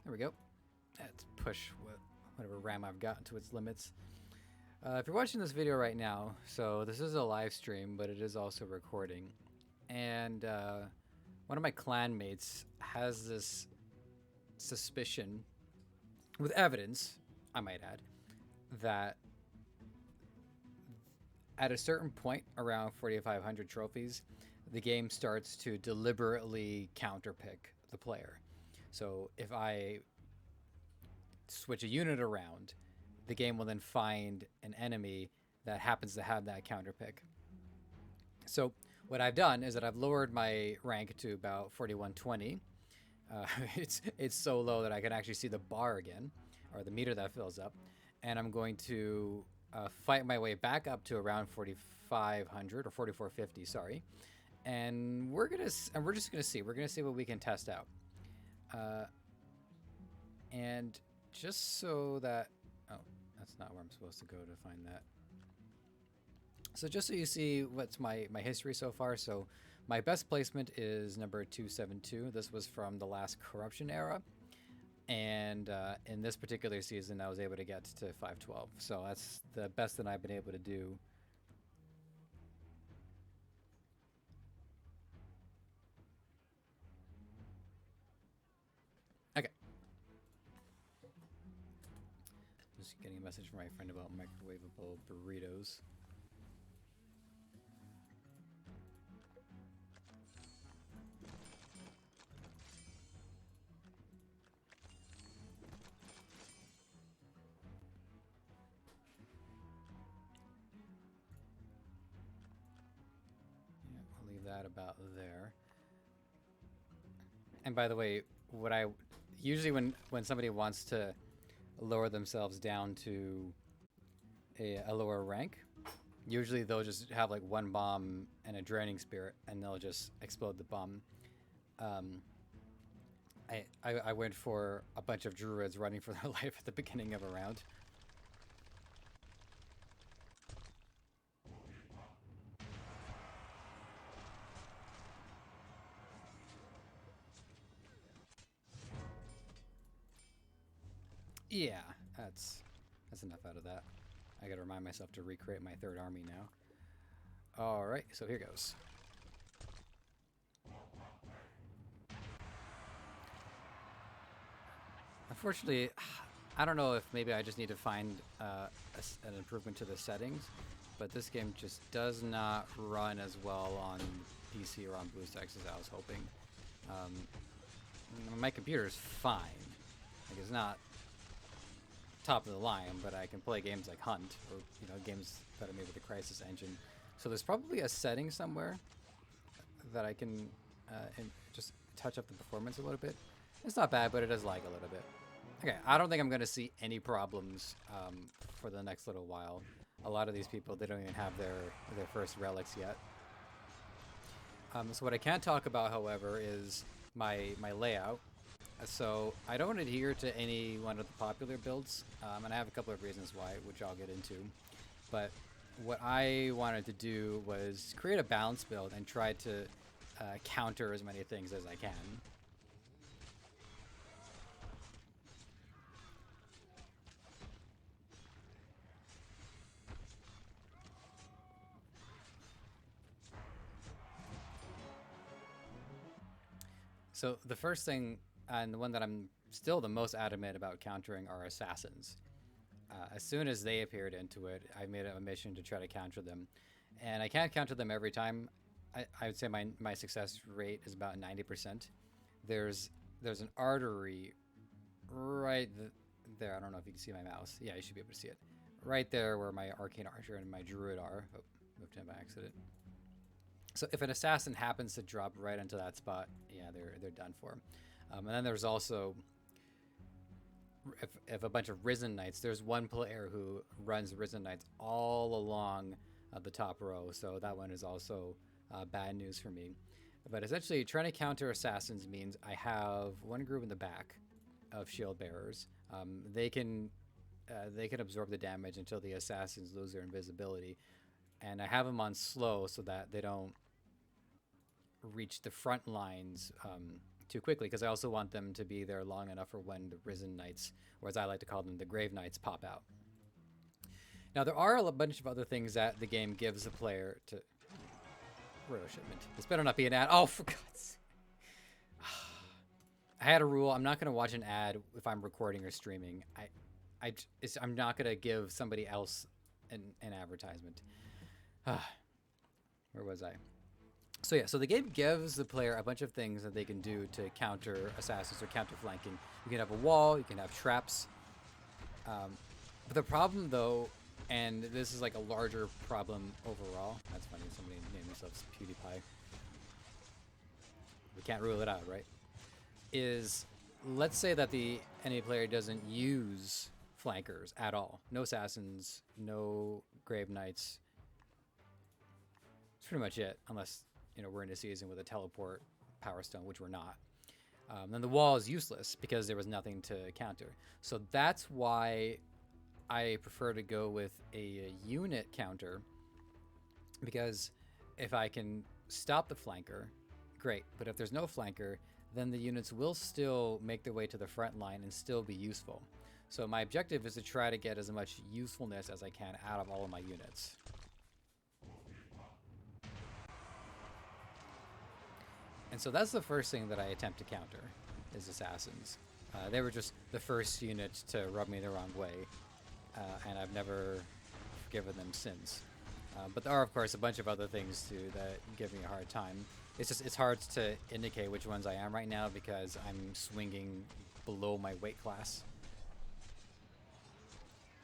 There we go. Let's push whatever RAM I've got to its limits. If you're watching this video right now, so this is a live stream, but it is also recording. And one of my clanmates has this suspicion, with evidence, I might add, that at a certain point around 4,500 trophies, the game starts to deliberately counterpick the player. So if I switch a unit around, the game will then find an enemy that happens to have that counterpick. So what I've done is that I've lowered my rank to about 4120. It's so low that I can actually see the bar again, or the meter that fills up, and I'm going to fight my way back up to around 4,500 or 4,450. Sorry, and we're just gonna see. We're gonna see what we can test out, and just so that that's not where I'm supposed to go to find that. So just so you see what's my history so far. So my best placement is number 272. This was from the last corruption era. And in this particular season, I was able to get to 512. So that's the best that I've been able to do. Okay. Just getting a message from my friend about microwavable burritos. Yeah, I'll leave that about there. And by the way, what I usually when somebody wants to lower themselves down to a lower rank, usually they'll just have like one bomb and a draining spirit, and they'll just explode the bomb. I went for a bunch of druids running for their life at the beginning of a round. Yeah, that's enough out of that. I gotta remind myself to recreate my third army now. Alright, so here goes. Unfortunately, I don't know if maybe I just need to find an improvement to the settings, but this game just does not run as well on PC or on BlueStacks as I was hoping. My computer is fine. Like, it's not top of the line, but I can play games like Hunt, or games that are made with the Crysis engine. So there's probably a setting somewhere that I can just touch up the performance a little bit. It's not bad, but it does lag a little bit. Okay, I don't think I'm going to see any problems for the next little while. A lot of these people, they don't even have their first relics yet. So what I can talk about, however, is my layout. So I don't adhere to any one of the popular builds, and I have a couple of reasons why, which I'll get into. But what I wanted to do was create a balanced build and try to counter as many things as I can. So the first thing, and the one that I'm still the most adamant about countering, are assassins. As soon as they appeared into it, I made it a mission to try to counter them. And I can't counter them every time. I would say my success rate is about 90%. There's an artery right there. I don't know if you can see my mouse. Yeah, you should be able to see it. Right there where my Arcane Archer and my Druid are. Oh, moved him by accident. So if an assassin happens to drop right into that spot, yeah, they're done for. And then there's also, if a bunch of Risen Knights, there's one player who runs Risen Knights all along the top row, so that one is also bad news for me. But essentially, trying to counter assassins means I have one group in the back of shield bearers. They can absorb the damage until the assassins lose their invisibility, and I have them on slow so that they don't reach the front lines too quickly, because I also want them to be there long enough for when the Risen Knights, or as I like to call them, the Grave Knights, pop out. Now, there are a bunch of other things that the game gives the player to... Roto shipment. This better not be an ad. Oh, for God's sake. I had a rule. I'm not going to watch an ad if I'm recording or streaming. I'm not going to give somebody else an advertisement. Where was I? So yeah, so the game gives the player a bunch of things that they can do to counter assassins or counter flanking. You can have a wall, you can have traps. But the problem though, and this is like a larger problem overall. That's funny, somebody named themselves PewDiePie. We can't rule it out, right? Is, let's say that the enemy player doesn't use flankers at all. No assassins, no grave knights. That's pretty much it, unless, you know, we're in a season with a teleport power stone, which we're not. Then the wall is useless because there was nothing to counter. So that's why I prefer to go with a unit counter, because if I can stop the flanker, great. But if there's no flanker, then the units will still make their way to the front line and still be useful. So my objective is to try to get as much usefulness as I can out of all of my units. And so that's the first thing that I attempt to counter, is assassins. They were just the first unit to rub me the wrong way, and I've never forgiven them since. But there are, of course, a bunch of other things too that give me a hard time. It's hard to indicate which ones I am right now because I'm swinging below my weight class.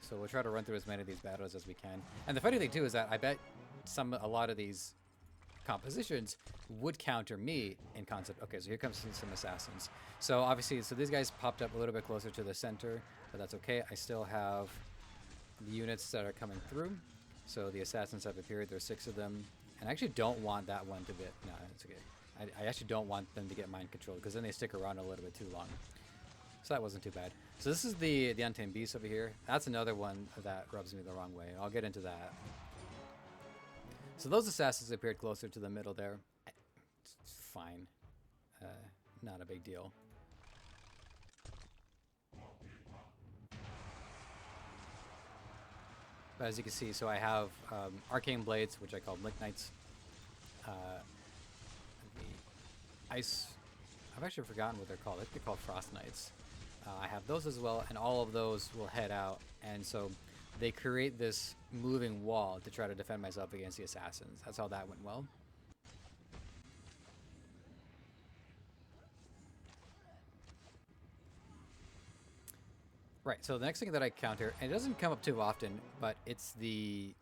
So we'll try to run through as many of these battles as we can. And the funny thing too is that I bet a lot of these compositions would counter me in concept. Okay, so here comes some assassins. So obviously, these guys popped up a little bit closer to the center, but that's okay. I still have the units that are coming through. So the assassins have appeared. There's 6 of them. And I actually don't want that one to get... No, it's okay. I actually don't want them to get mind controlled, because then they stick around a little bit too long. So that wasn't too bad. So this is the Untamed Beast over here. That's another one that rubs me the wrong way. I'll get into that. So those assassins appeared closer to the middle there. It's fine. Not a big deal. But as you can see, so I have Arcane Blades, which I call Link Knights. The Ice... I've actually forgotten what they're called. I think they're called Frost Knights. I have those as well, and all of those will head out. And so they create this moving wall to try to defend myself against the assassins. That's how that went well. Right, so the next thing that I counter, and it doesn't come up too often, but it's the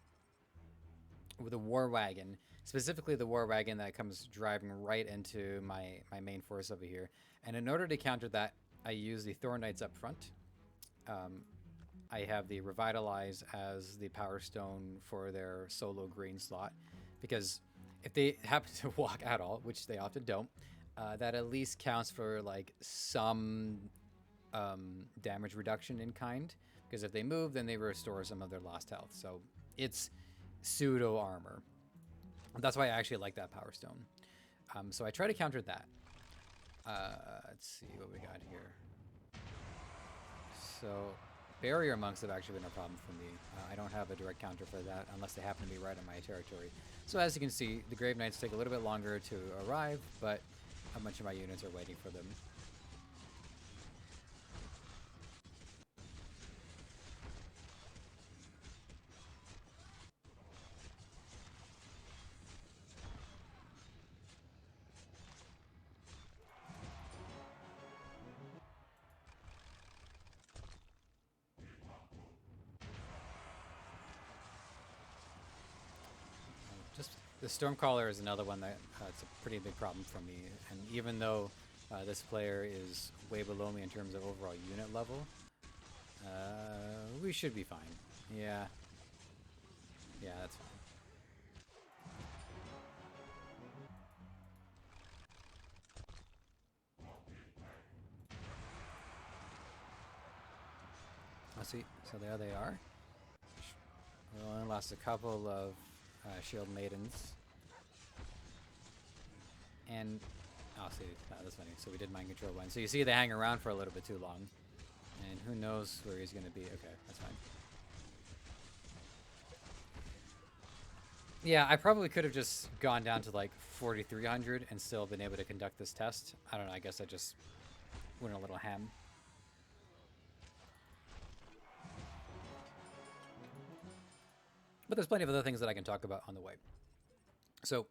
War Wagon. Specifically the War Wagon that comes driving right into my main force over here. And in order to counter that, I use the Thorn Knights up front. I have the Revitalize as the Power Stone for their solo green slot, because if they happen to walk at all, which they often don't, that at least counts for like some damage reduction in kind, because if they move, then they restore some of their lost health. So it's pseudo armor. That's why I actually like that Power Stone. So I try to counter that. Let's see what we got here. So Barrier Monks have actually been a problem for me. I don't have a direct counter for that unless they happen to be right in my territory. So as you can see, the Grave Knights take a little bit longer to arrive, but a bunch of my units are waiting for them. The Stormcaller is another one that it's a pretty big problem for me, and even though this player is way below me in terms of overall unit level, we should be fine. Yeah. Yeah, that's fine. Let's see. So there they are. We only lost a couple of Shield Maidens. And Oh, see, that's funny. So we did mind control one. So you see they hang around for a little bit too long. And who knows where he's going to be. Okay, that's fine. Yeah, I probably could have just gone down to like 4,300 and still been able to conduct this test. I don't know, I guess I just went a little ham. But there's plenty of other things that I can talk about on the way. So,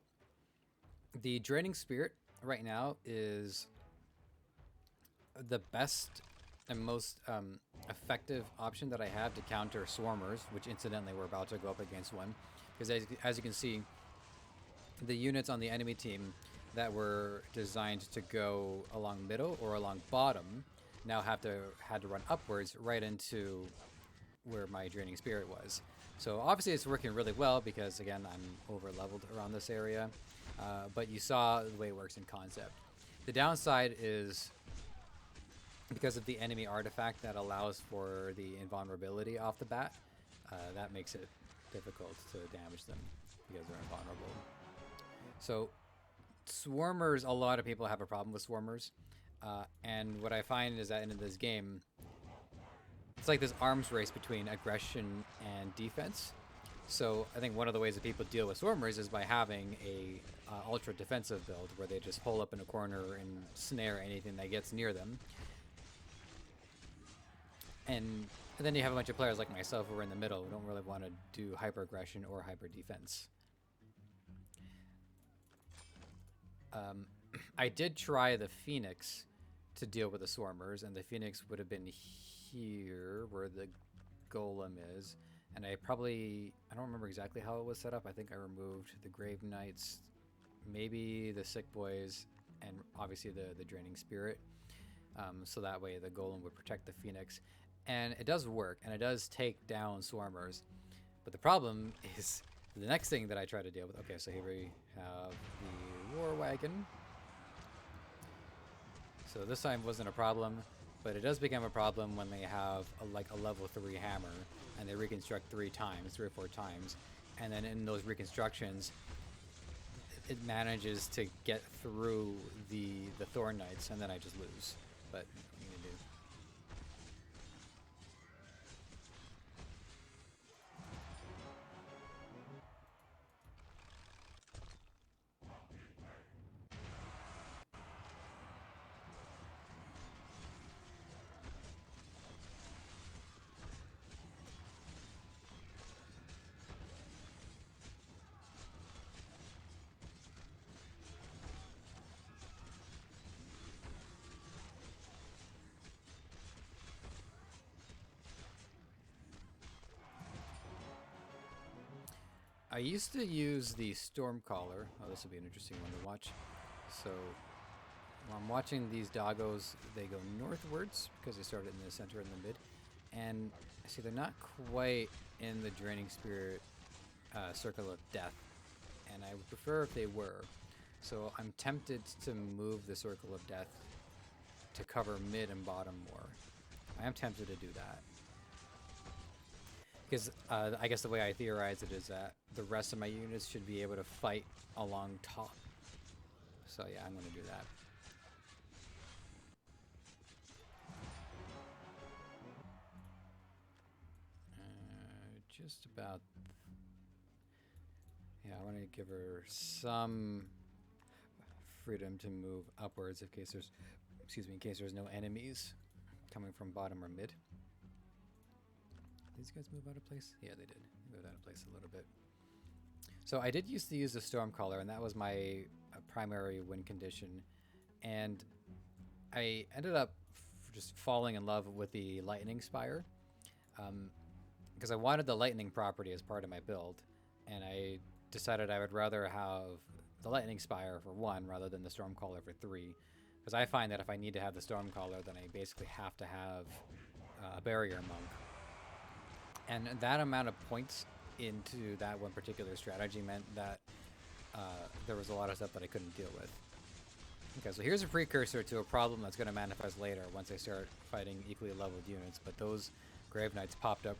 the Draining Spirit right now is the best and most effective option that I have to counter Swarmers, which incidentally we're about to go up against one. Because as you can see, the units on the enemy team that were designed to go along middle or along bottom now had to run upwards right into where my Draining Spirit was. So obviously it's working really well because, again, I'm over leveled around this area. But you saw the way it works in concept. The downside is because of the enemy artifact that allows for the invulnerability off the bat, that makes it difficult to damage them because they're invulnerable. So Swarmers, a lot of people have a problem with Swarmers. And what I find is that in this game, it's like this arms race between aggression and defense. So I think one of the ways that people deal with Swarmers is by having a ultra defensive build where they just hole up in a corner and snare anything that gets near them. And then you have a bunch of players like myself who are in the middle who don't really want to do hyper aggression or hyper defense. I did try the Phoenix to deal with the Swarmers, and the Phoenix would have been here where the Golem is. And I don't remember exactly how it was set up. I think I removed the Grave Knights, maybe the Sick Boys, and obviously the Draining Spirit. So that way the Golem would protect the Phoenix. And it does work, and it does take down Swarmers. But the problem is the next thing that I try to deal with. Okay, so here we have the War Wagon. So this time wasn't a problem, but it does become a problem when they have a level 3 hammer and they reconstruct 3 or 4 times. And then in those reconstructions, it manages to get through the Thorn Knights, and then I just lose. But what are you gonna do? I used to use the Stormcaller. Oh, this will be an interesting one to watch. So while I'm watching these doggos, they go northwards because they started in the center and the mid. And see, they're not quite in the Draining Spirit Circle of Death. And I would prefer if they were. So I'm tempted to move the Circle of Death to cover mid and bottom more. I am tempted to do that. Because I guess the way I theorize it is that the rest of my units should be able to fight along top. So yeah, I'm going to do that. Just about... Yeah, I want to give her some freedom to move upwards in case there's no enemies coming from bottom or mid. These guys move out of place? Yeah, they did. They moved out of place a little bit. So I did used to use the Stormcaller, and that was my primary win condition. And I ended up just falling in love with the Lightning Spire. Because I wanted the Lightning property as part of my build. And I decided I would rather have the Lightning Spire for 1 rather than the Stormcaller for 3. Because I find that if I need to have the Stormcaller, then I basically have to have a Barrier Monk. And that amount of points into that one particular strategy meant that there was a lot of stuff that I couldn't deal with. Okay, so here's a precursor to a problem that's going to manifest later once I start fighting equally leveled units. But those Grave Knights popped up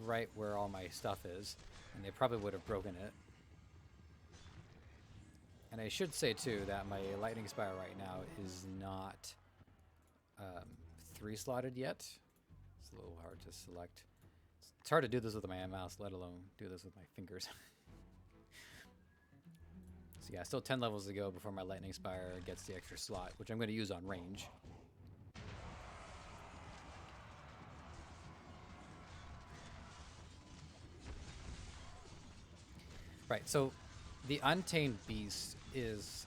right where all my stuff is, and they probably would have broken it. And I should say too that my lightning spire right now is not 3 slotted yet. It's a little hard to select. It's hard to do this with my mouse, let alone do this with my fingers. So yeah, still 10 levels to go before my lightning spire gets the extra slot, which I'm going to use on range. Right, so the Untamed Beast is...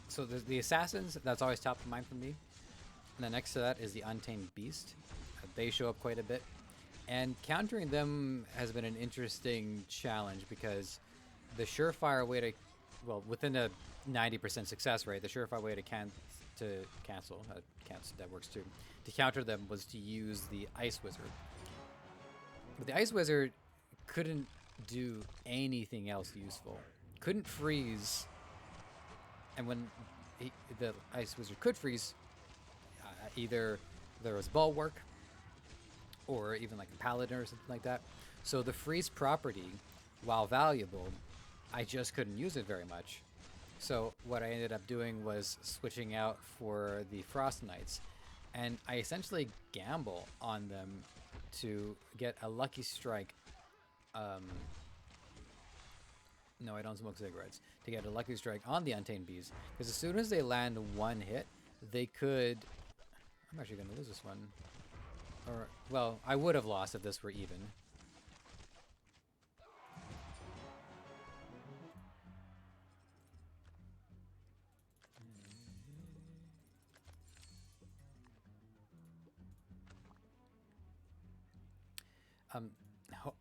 So the Assassins, that's always top of mind for me. And then next to that is the Untamed Beast. They show up quite a bit. And countering them has been an interesting challenge because the surefire way to... Well, within a 90% success rate, the surefire way to cancel, that works too, to counter them was to use the Ice Wizard. But the Ice Wizard couldn't do anything else useful. Couldn't freeze, and when the Ice Wizard could freeze, either there was Bulwark or even like a Paladin or something like that. So the freeze property, while valuable, I just couldn't use it very much. So what I ended up doing was switching out for the Frost Knights, and I essentially gamble on them to get a lucky strike. No, I don't smoke cigarettes. To get a lucky strike on the Untamed Beast, because as soon as they land one hit, they could... I'm actually going to lose this one. Or, well, I would have lost if this were even.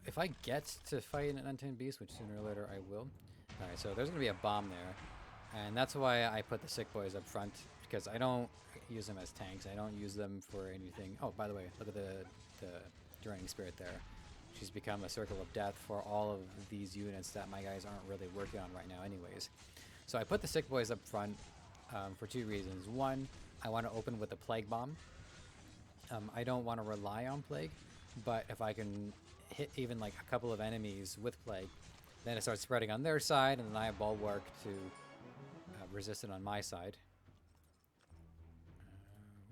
If I get to fight an Untamed Beast, which sooner or later I will. Alright, so there's going to be a bomb there. And that's why I put the Sick Boys up front, because I don't use them as tanks. I don't use them for anything. Oh, by the way, look at the Draining Spirit there. She's become a circle of death for all of these units that my guys aren't really working on right now anyways. So I put the Sick Boys up front for 2 reasons. One, I want to open with the Plague Bomb. I don't want to rely on Plague, but if I can hit even like a couple of enemies with Plague, then it starts spreading on their side, and then I have Bulwark to resist it on my side.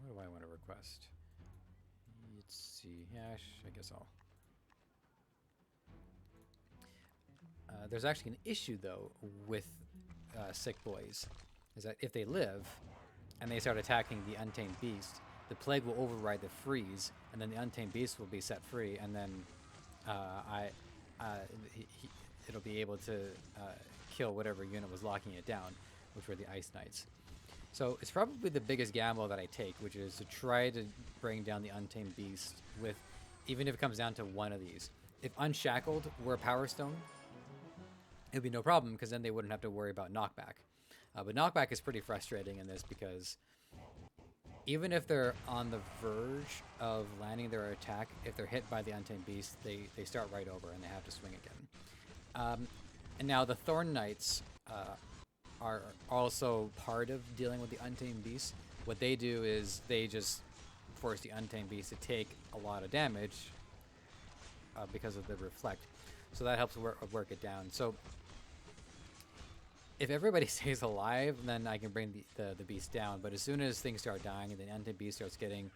What do I want to request? Let's see. Yeah, I guess I'll... there's actually an issue, though, with Sick Boys, is that if they live, and they start attacking the Untamed Beast, the Plague will override the freeze, and then the Untamed Beast will be set free, and then it'll be able to kill whatever unit was locking it down, which were the Ice Knights. So it's probably the biggest gamble that I take, which is to try to bring down the Untamed Beast with, even if it comes down to one of these. If Unshackled were a Power Stone, it would be no problem, because then they wouldn't have to worry about knockback. But knockback is pretty frustrating in this, because even if they're on the verge of landing their attack, if they're hit by the Untamed Beast, they start right over and they have to swing again. And now the Thorn Knights are also part of dealing with the Untamed Beast. What they do is they just force the Untamed Beast to take a lot of damage because of the Reflect. So that helps work it down. So if everybody stays alive, then I can bring the beast down. But as soon as things start dying and the Untamed Beast starts getting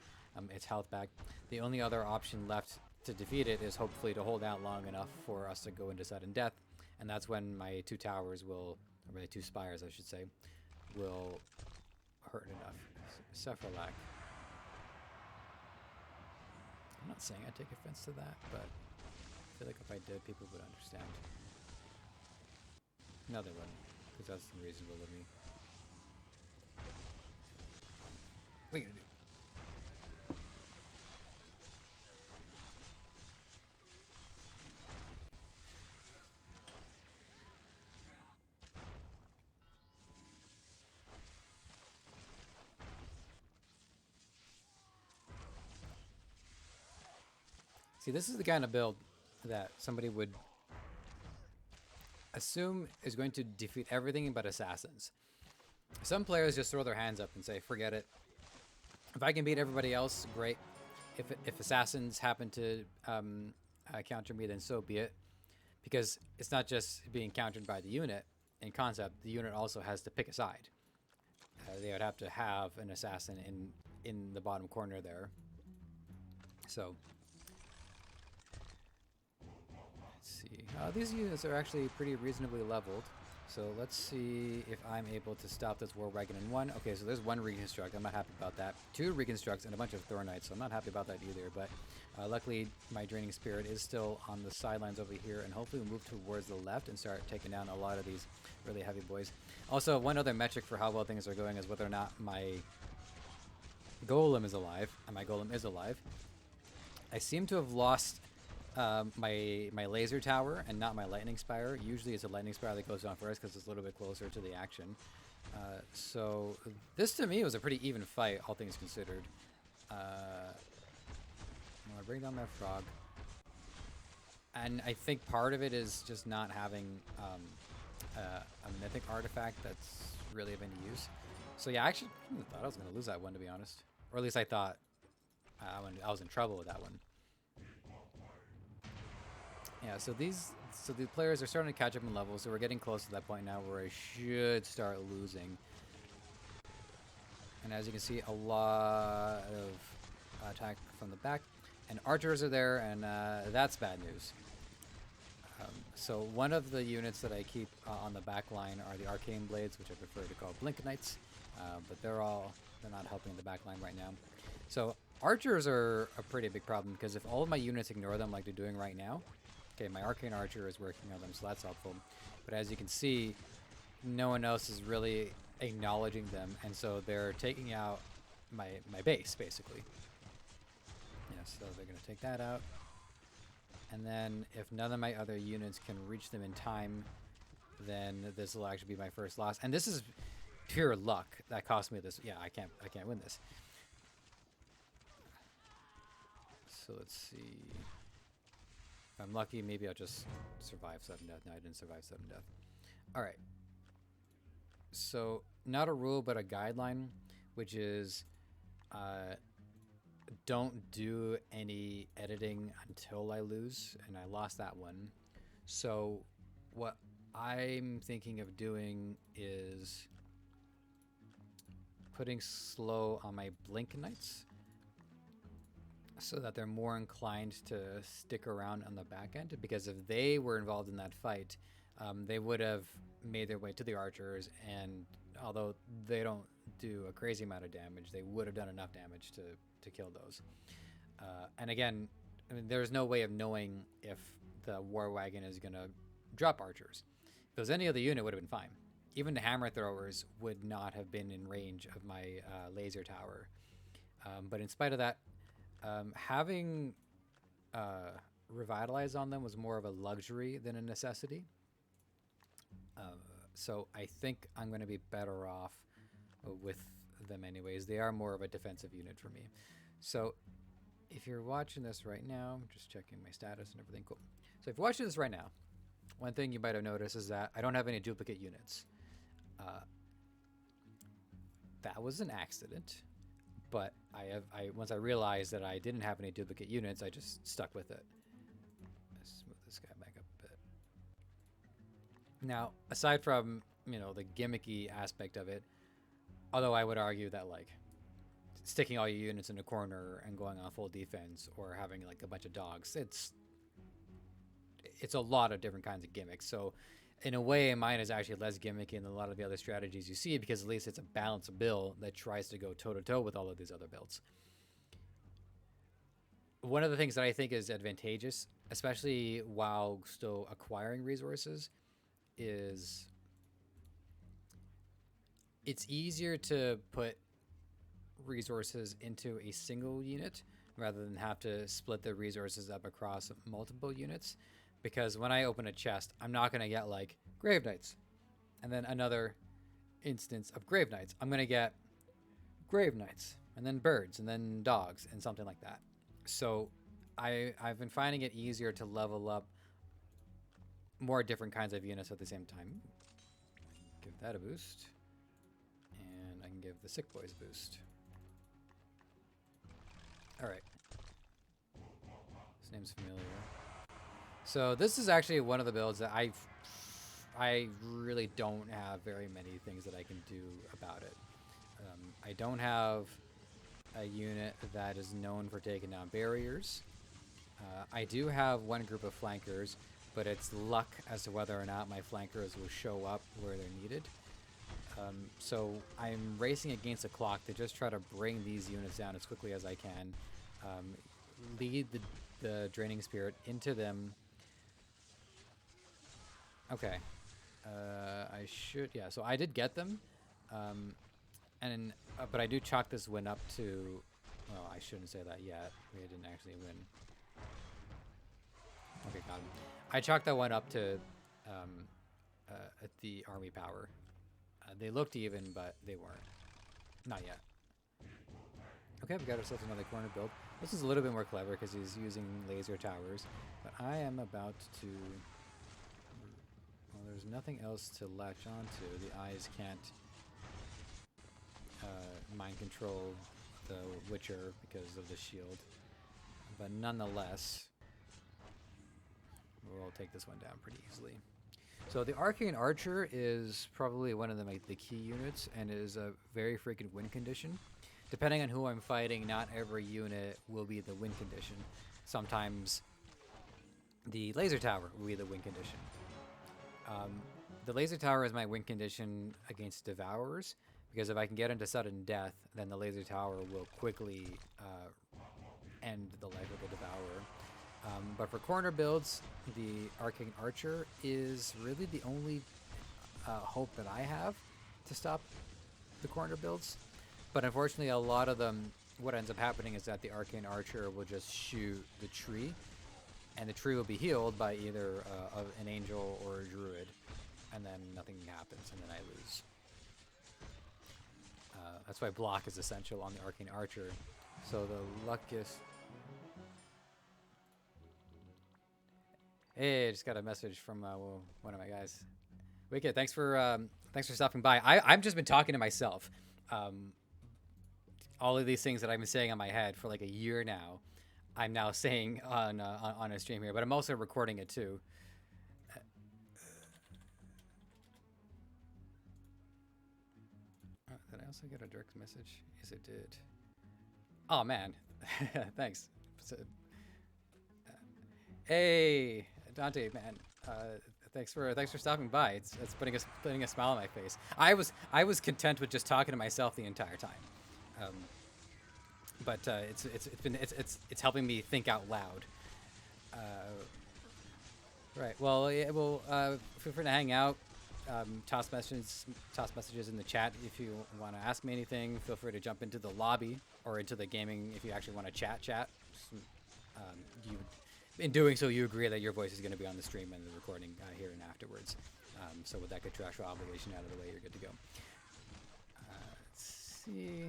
its health back, the only other option left to defeat it is hopefully to hold out long enough for us to go into sudden death. And that's when my 2 towers will, or my 2 spires I should say, will hurt enough. Sephalak. I'm not saying I take offense to that, but I feel like if I did, people would understand. No, they wouldn't, because that's unreasonable of me. What are you gonna do? See, this is the kind of build that somebody would assume is going to defeat everything but assassins. Some players just throw their hands up and say, forget it. If I can beat everybody else, great. If assassins happen to counter me, then so be it. Because it's not just being countered by the unit, in concept, the unit also has to pick a side. They would have to have an assassin in the bottom corner there. So let's see. These units are actually pretty reasonably leveled. So let's see if I'm able to stop this war wagon in one. Okay, so there's one reconstruct. I'm not happy about that. Two reconstructs and a bunch of Thornites, so I'm not happy about that either. But luckily, my Draining Spirit is still on the sidelines over here, and hopefully we'll move towards the left and start taking down a lot of these really heavy boys. Also, one other metric for how well things are going is whether or not my golem is alive, and my golem is alive. I seem to have lost my laser tower and not my lightning spire. Usually it's a lightning spire that goes down first because it's a little bit closer to the action. So this to me was a pretty even fight, all things considered. I'm gonna bring down that frog, and I think part of it is just not having a mythic artifact that's really of any use. So yeah, I actually thought I was gonna lose that one, to be honest, or at least I thought I was in trouble with that one. Yeah, so the players are starting to catch up in levels, so we're getting close to that point now where I should start losing. And as you can see, a lot of attack from the back, and archers are there, and that's bad news. So one of the units that I keep on the back line are the Arcane Blades, which I prefer to call Blink Knights, but they're not helping the back line right now. So archers are a pretty big problem, because if all of my units ignore them like they're doing right now, okay, my Arcane Archer is working on them, so that's helpful. But as you can see, no one else is really acknowledging them, and so they're taking out my base, basically. Yeah, so they're going to take that out. And then if none of my other units can reach them in time, then this will actually be my first loss. And this is pure luck that cost me this. Yeah, I can't win this. So let's see. If I'm lucky, maybe I'll just survive sudden death. No, I didn't survive sudden death. All right. So not a rule, but a guideline, which is don't do any editing until I lose, and I lost that one. So what I'm thinking of doing is putting slow on my Blink Knights, so that they're more inclined to stick around on the back end, because if they were involved in that fight, they would have made their way to the archers, and although they don't do a crazy amount of damage, they would have done enough damage to kill those. And again, I mean, there's no way of knowing if the war wagon is going to drop archers. If it was any other unit, it would have been fine. Even the hammer throwers would not have been in range of my laser tower. But in spite of that, having Revitalize on them was more of a luxury than a necessity. So I think I'm going to be better off with them anyways. They are more of a defensive unit for me. So if you're watching this right now, I'm just checking my status and everything. Cool. So if you're watching this right now, one thing you might have noticed is that I don't have any duplicate units. That was an accident, but once I realized that I didn't have any duplicate units, I just stuck with it. Let's move this guy back up a bit. Now, aside from, the gimmicky aspect of it, although I would argue that, like, sticking all your units in a corner and going on full defense, or having, like, a bunch of dogs, it's a lot of different kinds of gimmicks. So in a way, mine is actually less gimmicky than a lot of the other strategies you see, because at least it's a balanced build that tries to go toe-to-toe with all of these other builds. One of the things that I think is advantageous, especially while still acquiring resources, is it's easier to put resources into a single unit rather than have to split the resources up across multiple units. Because when I open a chest, I'm not going to get, like, Grave Knights and then another instance of Grave Knights. I'm going to get Grave Knights and then birds and then dogs and something like that. So I've been finding it easier to level up more different kinds of units at the same time. Give that a boost. And I can give the Sick Boys a boost. All right. This name's familiar. So this is actually one of the builds that I really don't have very many things that I can do about it. I don't have a unit that is known for taking down barriers. I do have one group of flankers, but it's luck as to whether or not my flankers will show up where they're needed. So I'm racing against the clock to just try to bring these units down as quickly as I can. Lead the Draining Spirit into them. Okay. I should, yeah, so I did get them. But I do chalk this win up to, well, I shouldn't say that yet. We didn't actually win. Okay, got him. I chalked that one up to the army power. They looked even, but they weren't. Not yet. Okay, we got ourselves another corner build. This is a little bit more clever because he's using laser towers. But I am about to... Well, there's nothing else to latch onto. The eyes can't mind control the Witcher because of the shield. But nonetheless, we'll take this one down pretty easily. So the Arcane Archer is probably one of the key units and is a very freaking win condition. Depending on who I'm fighting, not every unit will be the win condition. Sometimes the laser tower will be the win condition. The laser tower is my win condition against Devourers, because if I can get into sudden death, then the laser tower will quickly end the life of the Devourer. But for corner builds, the Arcane Archer is really the only hope that I have to stop the corner builds. But unfortunately, a lot of them, what ends up happening is that the Arcane Archer will just shoot the tree, and the tree will be healed by either an angel or a druid, and then nothing happens, and then I lose. That's why block is essential on the Arcane Archer. So the luckiest... Hey, I just got a message from one of my guys. Wicked, thanks for stopping by. I've just been talking to myself. All of these things that I've been saying on my head for like a year now, I'm now saying on a stream here, but I'm also recording it too. Did I also get a direct message? Yes, it did. Oh man, thanks. Hey, Dante, man. Thanks for stopping by. It's putting a smile on my face. I was content with just talking to myself the entire time, but it's helping me think out loud. Right. Well, yeah, feel free to hang out. Toss messages in the chat if you want to ask me anything. Feel free to jump into the lobby or into the gaming if you actually want to chat. In doing so, you agree that your voice is going to be on the stream and the recording here and afterwards. So with that contractual obligation out of the way, you're good to go. Let's see.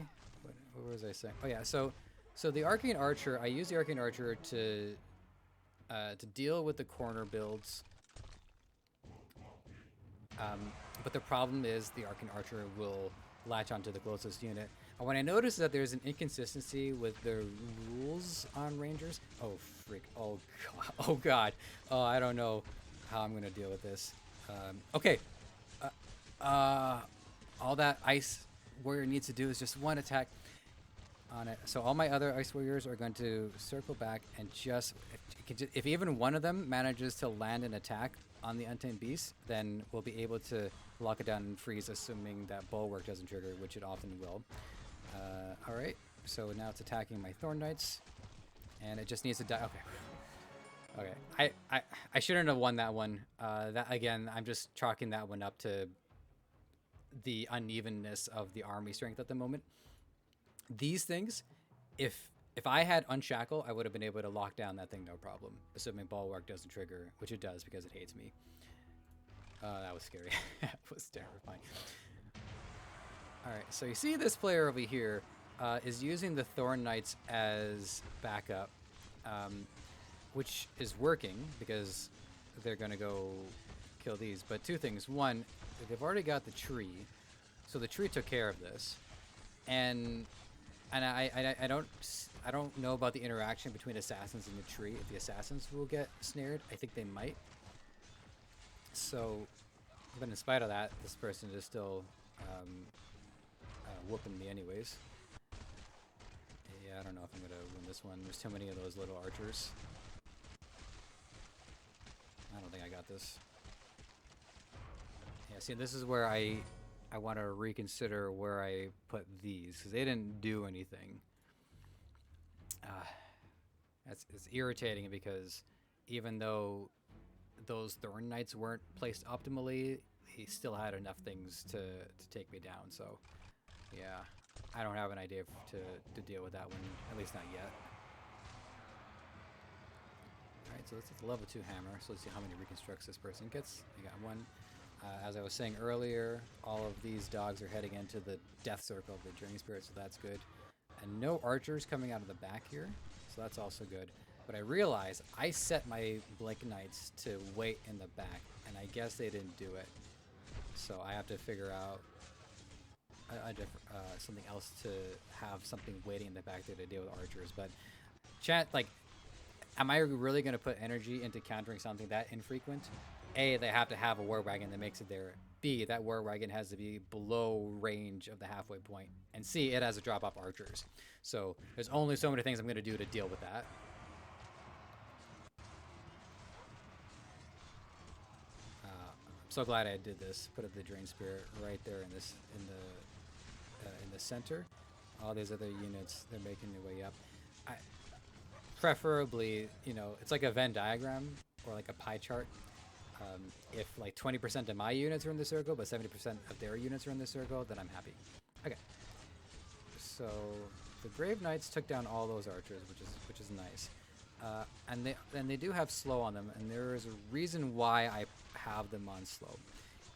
What was I saying? Oh yeah. So the Arcane Archer. I use the Arcane Archer to deal with the corner builds. But the problem is the Arcane Archer will latch onto the closest unit. And when I notice that there's an inconsistency with the rules on Rangers, oh freak, oh god, oh I don't know how I'm gonna deal with this. Okay, all that Ice Warrior needs to do is just one attack on it. So all my other Ice Warriors are going to circle back and if even one of them manages to land an attack on the Untamed Beast, then we'll be able to lock it down and freeze, assuming that Bulwark doesn't trigger, which it often will. Alright, so now it's attacking my Thorn Knights, and it just needs to die. Okay, I shouldn't have won that one. That again, I'm just chalking that one up to the unevenness of the army strength at the moment. These things, if I had Unshackle, I would have been able to lock down that thing no problem, assuming Bulwark doesn't trigger, which it does because it hates me. That was scary. That was terrifying. Alright, so you see this player over here is using the Thorn Knights as backup, which is working because they're going to go kill these. But two things. One, they've already got the tree, so the tree took care of this. And I don't know about the interaction between assassins and the tree. If the assassins will get snared, I think they might. So But in spite of that, this person is still whooping me anyways. Yeah, I don't know if I'm gonna win this one. There's too many of those little archers. I don't think I got this. Yeah, see, this is where I want to reconsider where I put these, because they didn't do anything. It's irritating because even though those Thorn Knights weren't placed optimally, he still had enough things to take me down. So, yeah, I don't have an idea to deal with that one, at least not yet. Alright, so let's hit the level 2 hammer. So let's see how many reconstructs this person gets. I got one. As I was saying earlier, all of these dogs are heading into the death circle of the Draining Spirit, so that's good. And no archers coming out of the back here, so that's also good. But I realized I set my Blink Knights to wait in the back, and I guess they didn't do it. So I have to figure out something else to have something waiting in the back there to deal with archers. But chat, like, am I really going to put energy into countering something that infrequent? A, they have to have a war wagon that makes it there. B, that war wagon has to be below range of the halfway point. And C, it has to drop off archers. So there's only so many things I'm going to do to deal with that. I'm so glad I did this. Put up the Drain Spirit right there in the center. All these other units, they're making their way up. Preferably, you know, it's like a Venn diagram or like a pie chart. If like 20% of my units are in the circle, but 70% of their units are in the circle, then I'm happy. Okay. So the Grave Knights took down all those archers, which is nice. And they do have slow on them, and there is a reason why I have them on slow.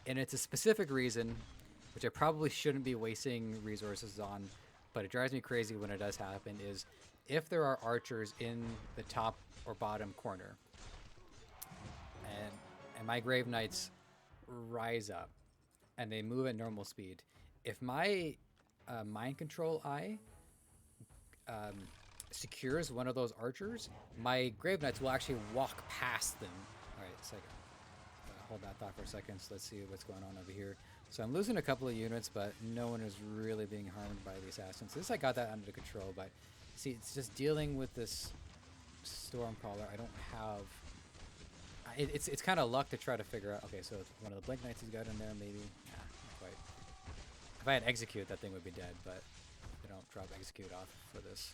And it's a specific reason, which I probably shouldn't be wasting resources on, but it drives me crazy when it does happen, is if there are archers in the top or bottom corner, and my Grave Knights rise up, and they move at normal speed, if my Mind Control Eye secures one of those archers, my Grave Knights will actually walk past them. Alright, so hold that thought for a second, so let's see what's going on over here. So I'm losing a couple of units, but no one is really being harmed by the assassins. This I got that under control, but see, it's just dealing with this Stormcaller. I don't have... It's kind of luck to try to figure out... Okay, so one of the Blink Knights has got in there, maybe. Nah, not quite. If I had Execute, that thing would be dead, but they don't drop Execute off for this.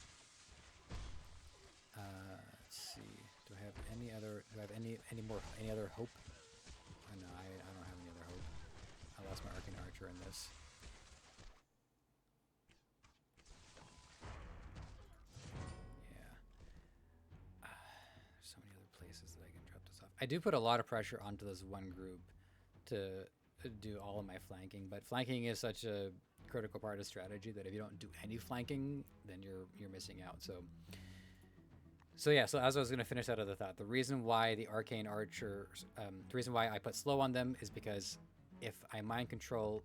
Let's see. Do I have any other... Do I have any other hope? Oh, no, I don't have any other hope. I lost my Arcane Archer in this. So many other places that I can drop this off. I do put a lot of pressure onto this one group to do all of my flanking, but flanking is such a critical part of strategy that if you don't do any flanking, then you're missing out. So yeah, so as I was going to finish out of the thought, the reason why the Arcane Archers, the reason why I put slow on them is because if I Mind Control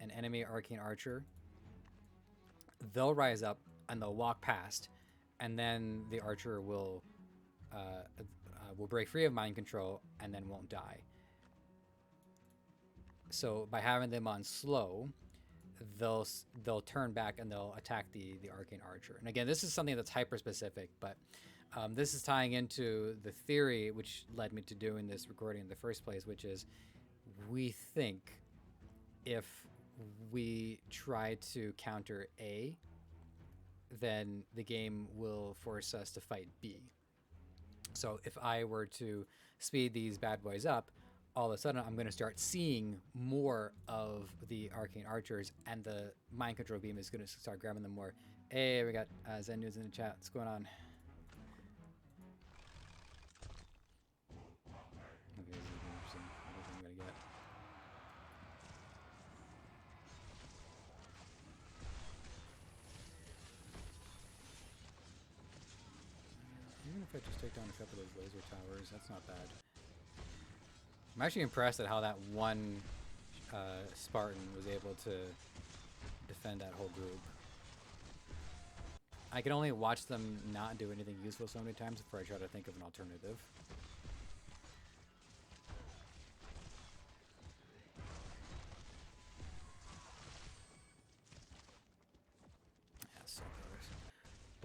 an enemy Arcane Archer, they'll rise up and they'll walk past, and then the Archer will break free of Mind Control and then won't die. So by having them on slow, they'll turn back and they'll attack the Arcane Archer. And again, this is something that's hyper specific, but this is tying into the theory which led me to doing this recording in the first place, which is we think if we try to counter A, then the game will force us to fight B. So if I were to speed these bad boys up, all of a sudden I'm going to start seeing more of the Arcane Archers, and the Mind Control beam is going to start grabbing them more. Hey, we got Zen News in the chat. What's going on? Okay, this is interesting. I don't think I'm going to get. Even if I just take down a couple of those laser towers, that's not bad. I'm actually impressed at how that one Spartan was able to defend that whole group. I can only watch them not do anything useful so many times before I try to think of an alternative.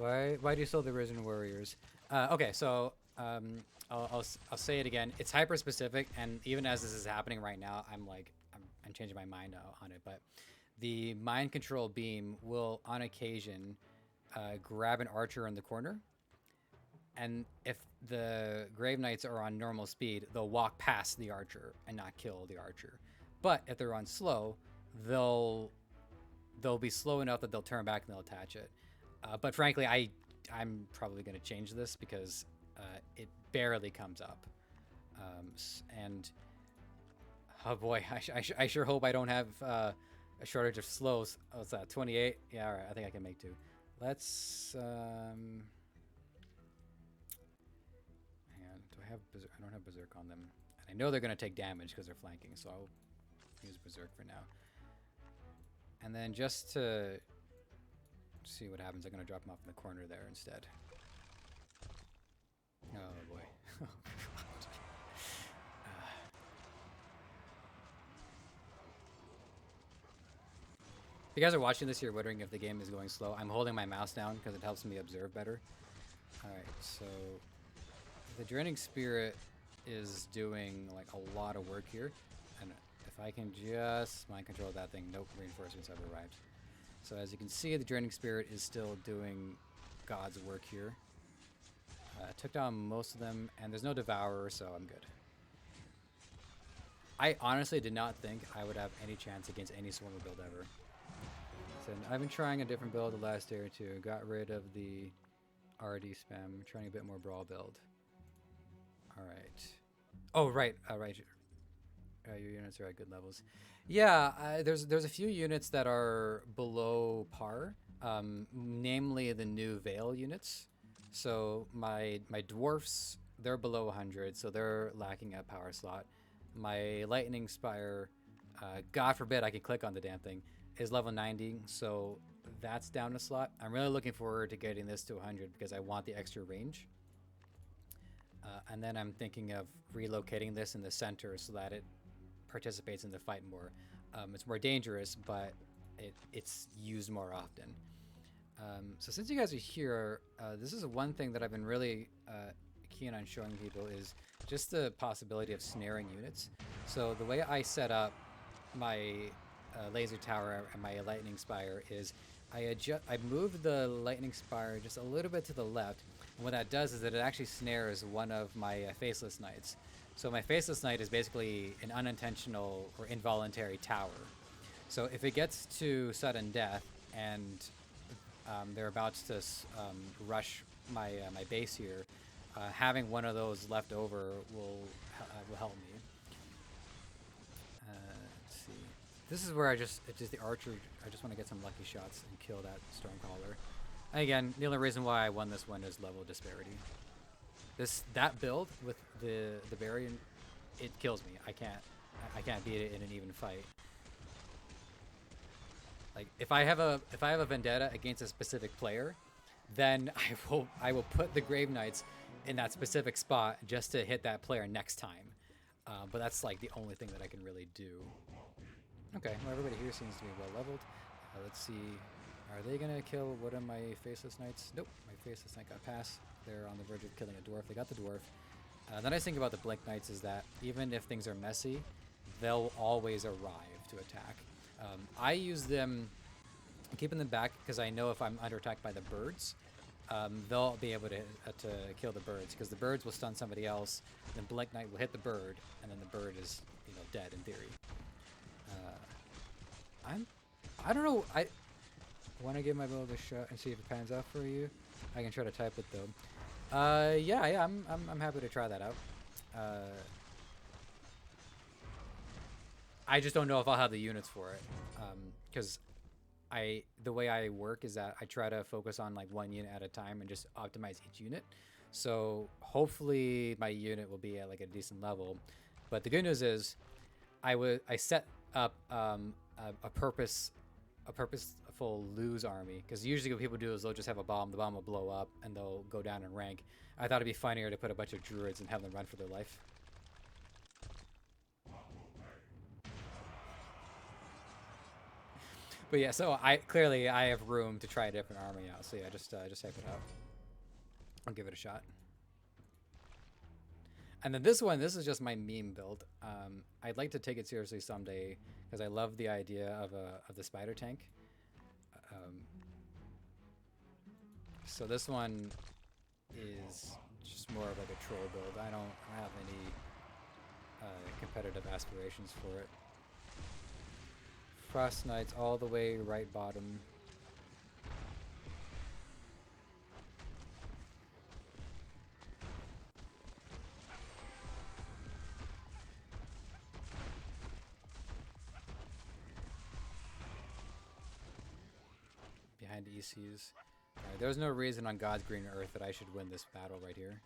Why do you still the Risen Warriors? Okay, so I'll say it again. It's hyper specific, and even as this is happening right now, I'm changing my mind on it. But the mind control beam will, on occasion, grab an archer in the corner, and if the Grave Knights are on normal speed, they'll walk past the archer and not kill the archer. But if they're on slow, they'll be slow enough that they'll turn back and they'll attach it. But frankly, I'm probably going to change this because it barely comes up. And oh boy, I sure hope I don't have a shortage of slows. Oh, it's 28. Yeah, all right. I think I can make two. Let's. Hang on. Do I have Berserk? I don't have Berserk on them. And I know they're going to take damage because they're flanking, so I'll use Berserk for now. And then just to see what happens, I'm going to drop them off in the corner there instead. Oh boy. Oh, God. If you guys are watching this, you're wondering if the game is going slow. I'm holding my mouse down because it helps me observe better. Alright, so the Draining Spirit is doing like a lot of work here. And if I can just mind control that thing, nope, reinforcements have arrived. So as you can see, the Draining Spirit is still doing God's work here. Took down most of them, and there's no Devourer, so I'm good. I honestly did not think I would have any chance against any Swarmer build ever. So I've been trying a different build the last day or two. Got rid of the RD spam. Trying a bit more brawl build. Alright. Oh, right. Right. Your units are at good levels. Yeah, there's a few units that are below par. Namely the new Veil units. So my dwarfs, they're below 100, so they're lacking a power slot. My Lightning Spire, God forbid I can click on the damn thing, is level 90, so that's down a slot. I'm really looking forward to getting this to 100 because I want the extra range. And then I'm thinking of relocating this in the center so that it participates in the fight more. It's more dangerous, but it's used more often. So since you guys are here, this is one thing that I've been really keen on showing people is just the possibility of snaring units. So the way I set up my laser tower and my lightning spire is I move the lightning spire just a little bit to the left, and what that does is that it actually snares one of my faceless knights. So my faceless knight is basically an unintentional or involuntary tower. So if it gets to sudden death and they're about to rush my base here, having one of those left over will help me. Let's see. This is where it's just the archer. I just want to get some lucky shots and kill that Stormcaller. Again, the only reason why I won this one is level disparity. That build with the Barrier, it kills me. I can't beat it in an even fight. Like if I have a vendetta against a specific player, then I will put the Grave Knights in that specific spot just to hit that player next time. But that's like the only thing that I can really do. Okay, well everybody here seems to be well leveled. Let's see, are they gonna kill one of my Faceless Knights? Nope, my Faceless Knight got past. They're on the verge of killing a dwarf. They got the dwarf. The nice thing about the Blink Knights is that even if things are messy, they'll always arrive to attack. I use them, keeping them back because I know if I'm under attack by the birds, they'll be able to kill the birds because the birds will stun somebody else. Then Blink Knight will hit the bird, and then the bird is dead in theory. I don't know. I want to give my build a shot and see if it pans out for you. I can try to type it though. Yeah, I'm happy to try that out. I just don't know if I'll have the units for it, because the way I work is that I try to focus on like one unit at a time and just optimize each unit. So hopefully my unit will be at like a decent level. But the good news is, I set up a purposeful lose army, because usually what people do is they'll just have a bomb, the bomb will blow up, and they'll go down in rank. I thought it'd be funnier to put a bunch of druids and have them run for their life. But yeah, so I clearly I have room to try a different army out. So yeah, just type it out. I'll give it a shot. And then this one, this is just my meme build. I'd like to take it seriously someday because I love the idea of the spider tank. Um, so this one is just more of like a troll build. I don't have any competitive aspirations for it. Frost Knights all the way right bottom. Behind ECs. Alright, there's no reason on God's green earth that I should win this battle right here.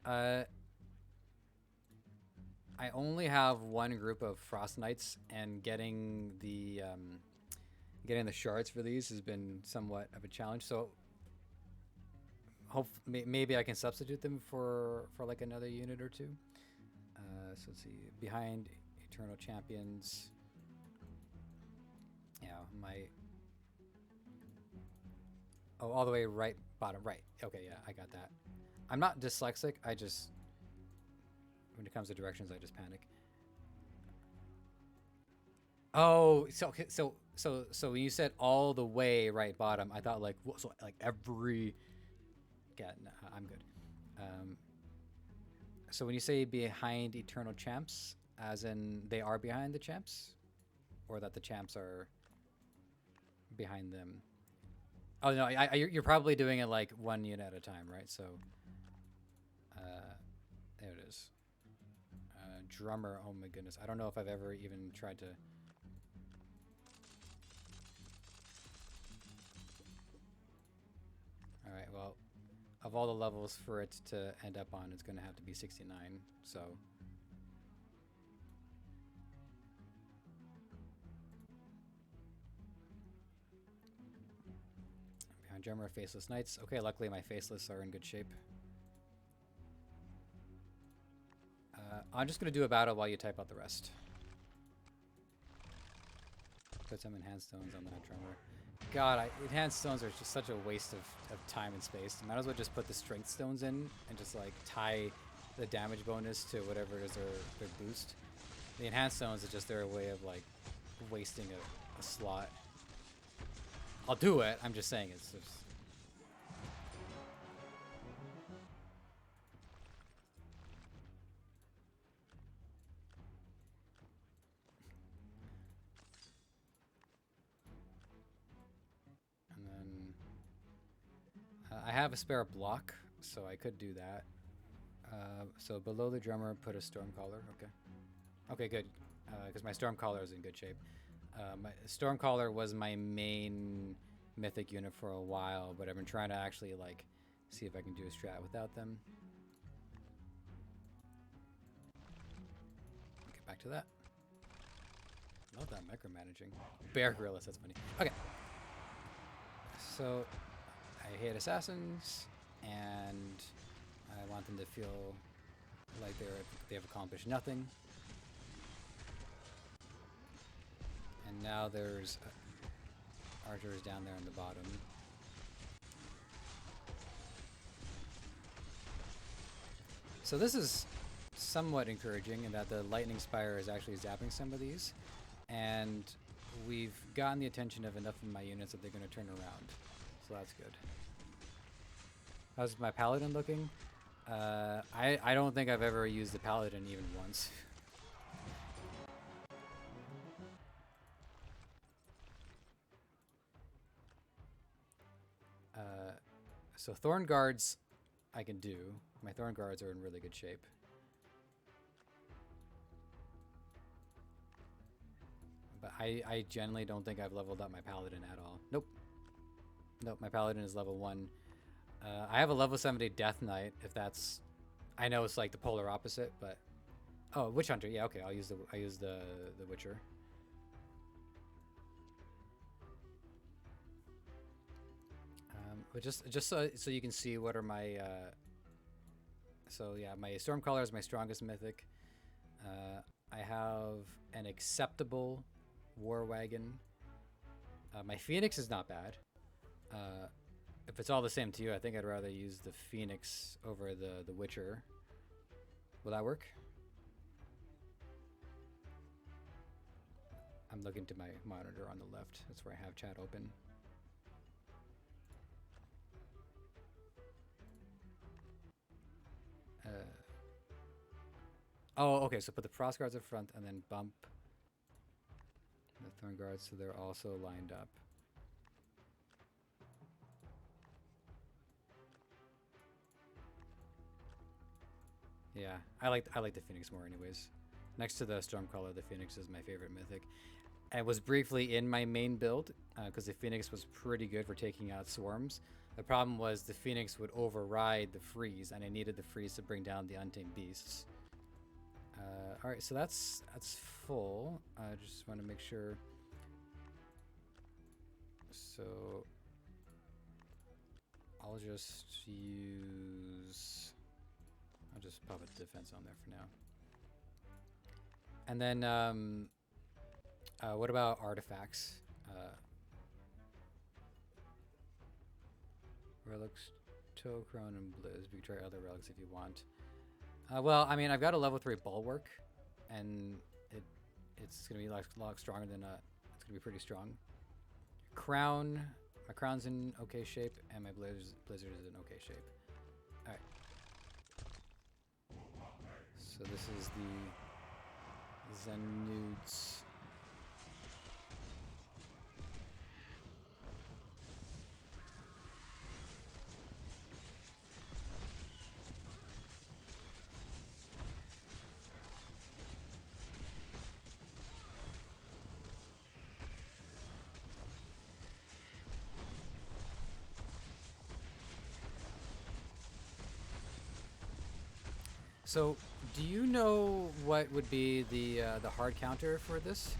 Okay. I only have one group of Frost Knights, and getting the shards for these has been somewhat of a challenge. So maybe I can substitute them for like another unit or two. So let's see, behind Eternal Champions. Yeah, all the way right bottom right. Okay, yeah, I got that. I'm not dyslexic. I just, when it comes to directions, I just panic. Oh, so when you said all the way right bottom, I thought like so like every. Yeah, no, I'm good. So when you say behind Eternal Champs, as in they are behind the champs, or that the champs are behind them? Oh no, you're probably doing it like one unit at a time, right? So, there it is. Drummer. Oh my goodness, I don't know if I've ever even tried to. All right, well, of all the levels for it to end up on, it's going to have to be 69. So. Behind Drummer, Faceless Knights. Okay, luckily my Faceless are in good shape. I'm just going to do a battle while you type out the rest. Put some enhanced stones on that drummer. God, enhanced stones are just such a waste of time and space. Might as well just put the strength stones in and just like tie the damage bonus to whatever is their boost. The enhanced stones is just their way of like wasting a slot. I'll do it, I'm just saying it's just... I have a spare block, so I could do that. So below the drummer, put a Stormcaller. Okay. Okay, good. Because my Stormcaller is in good shape. My Stormcaller was my main mythic unit for a while, but I've been trying to actually like see if I can do a strat without them. Get back to that. Love that micromanaging. Bear Grylls, that's funny. Okay. So I hate assassins, and I want them to feel like they have accomplished nothing. And now there's archers down there in the bottom. So this is somewhat encouraging in that the Lightning Spire is actually zapping some of these, and we've gotten the attention of enough of my units that they're going to turn around. So that's good. How's my Paladin looking? I don't think I've ever used the Paladin even once. So Thorn Guards I can do. My Thorn Guards are in really good shape. But I generally don't think I've leveled up my Paladin at all. Nope. Nope, my Paladin is level 1. I have a level 70 Death Knight, if that's... I know it's like the polar opposite, but... Oh, Witch Hunter. Yeah, okay, I'll use the Witcher. But just so you can see what are my so yeah, my Stormcaller is my strongest mythic. I have an acceptable War Wagon. My Phoenix is not bad. Uh, if it's all the same to you, I think I'd rather use the Phoenix over the Witcher. Will that work? I'm looking to my monitor on the left. That's where I have chat open. Oh, okay. So put the Frost Guards up front and then bump the Thorn Guards so they're also lined up. Yeah, I like the Phoenix more anyways. Next to the Stormcaller, the Phoenix is my favorite mythic. It was briefly in my main build because the Phoenix was pretty good for taking out swarms. The problem was the Phoenix would override the freeze, and I needed the freeze to bring down the Untamed Beasts. All right, so that's full. I just want to make sure. So I'll just use. I'll just pop a defense on there for now. And then, what about artifacts? Relics, Tokron, and Blizz. We can try other relics if you want. Well, I mean, I've got a level 3 bulwark, and it's gonna be a lot stronger than it's gonna be pretty strong. Crown, my crown's in okay shape, and my blizzard is in okay shape. All right. So this is the Zenudes. So, do you know what would be the hard counter for this?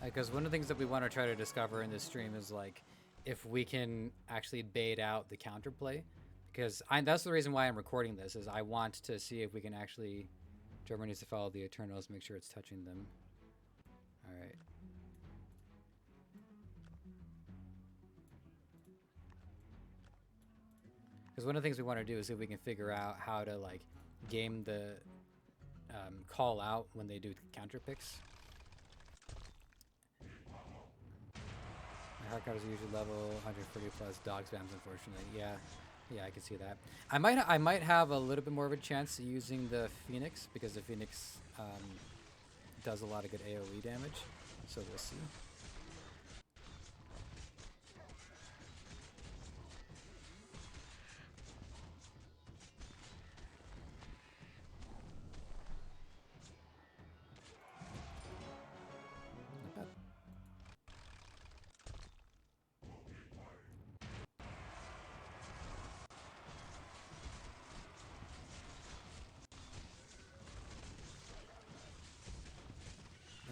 Because one of the things that we want to try to discover in this stream is like if we can actually bait out the counterplay. Because that's the reason why I'm recording this is I want to see if we can actually. Germany needs to follow the Eternals, make sure it's touching them. All right. Because one of the things we want to do is see if we can figure out how to like game the call out when they do counter picks. My hard counters are usually level 140 plus dog spams, unfortunately. Yeah, I can see that. I might have a little bit more of a chance using the Phoenix because the Phoenix does a lot of good AoE damage. So we'll see.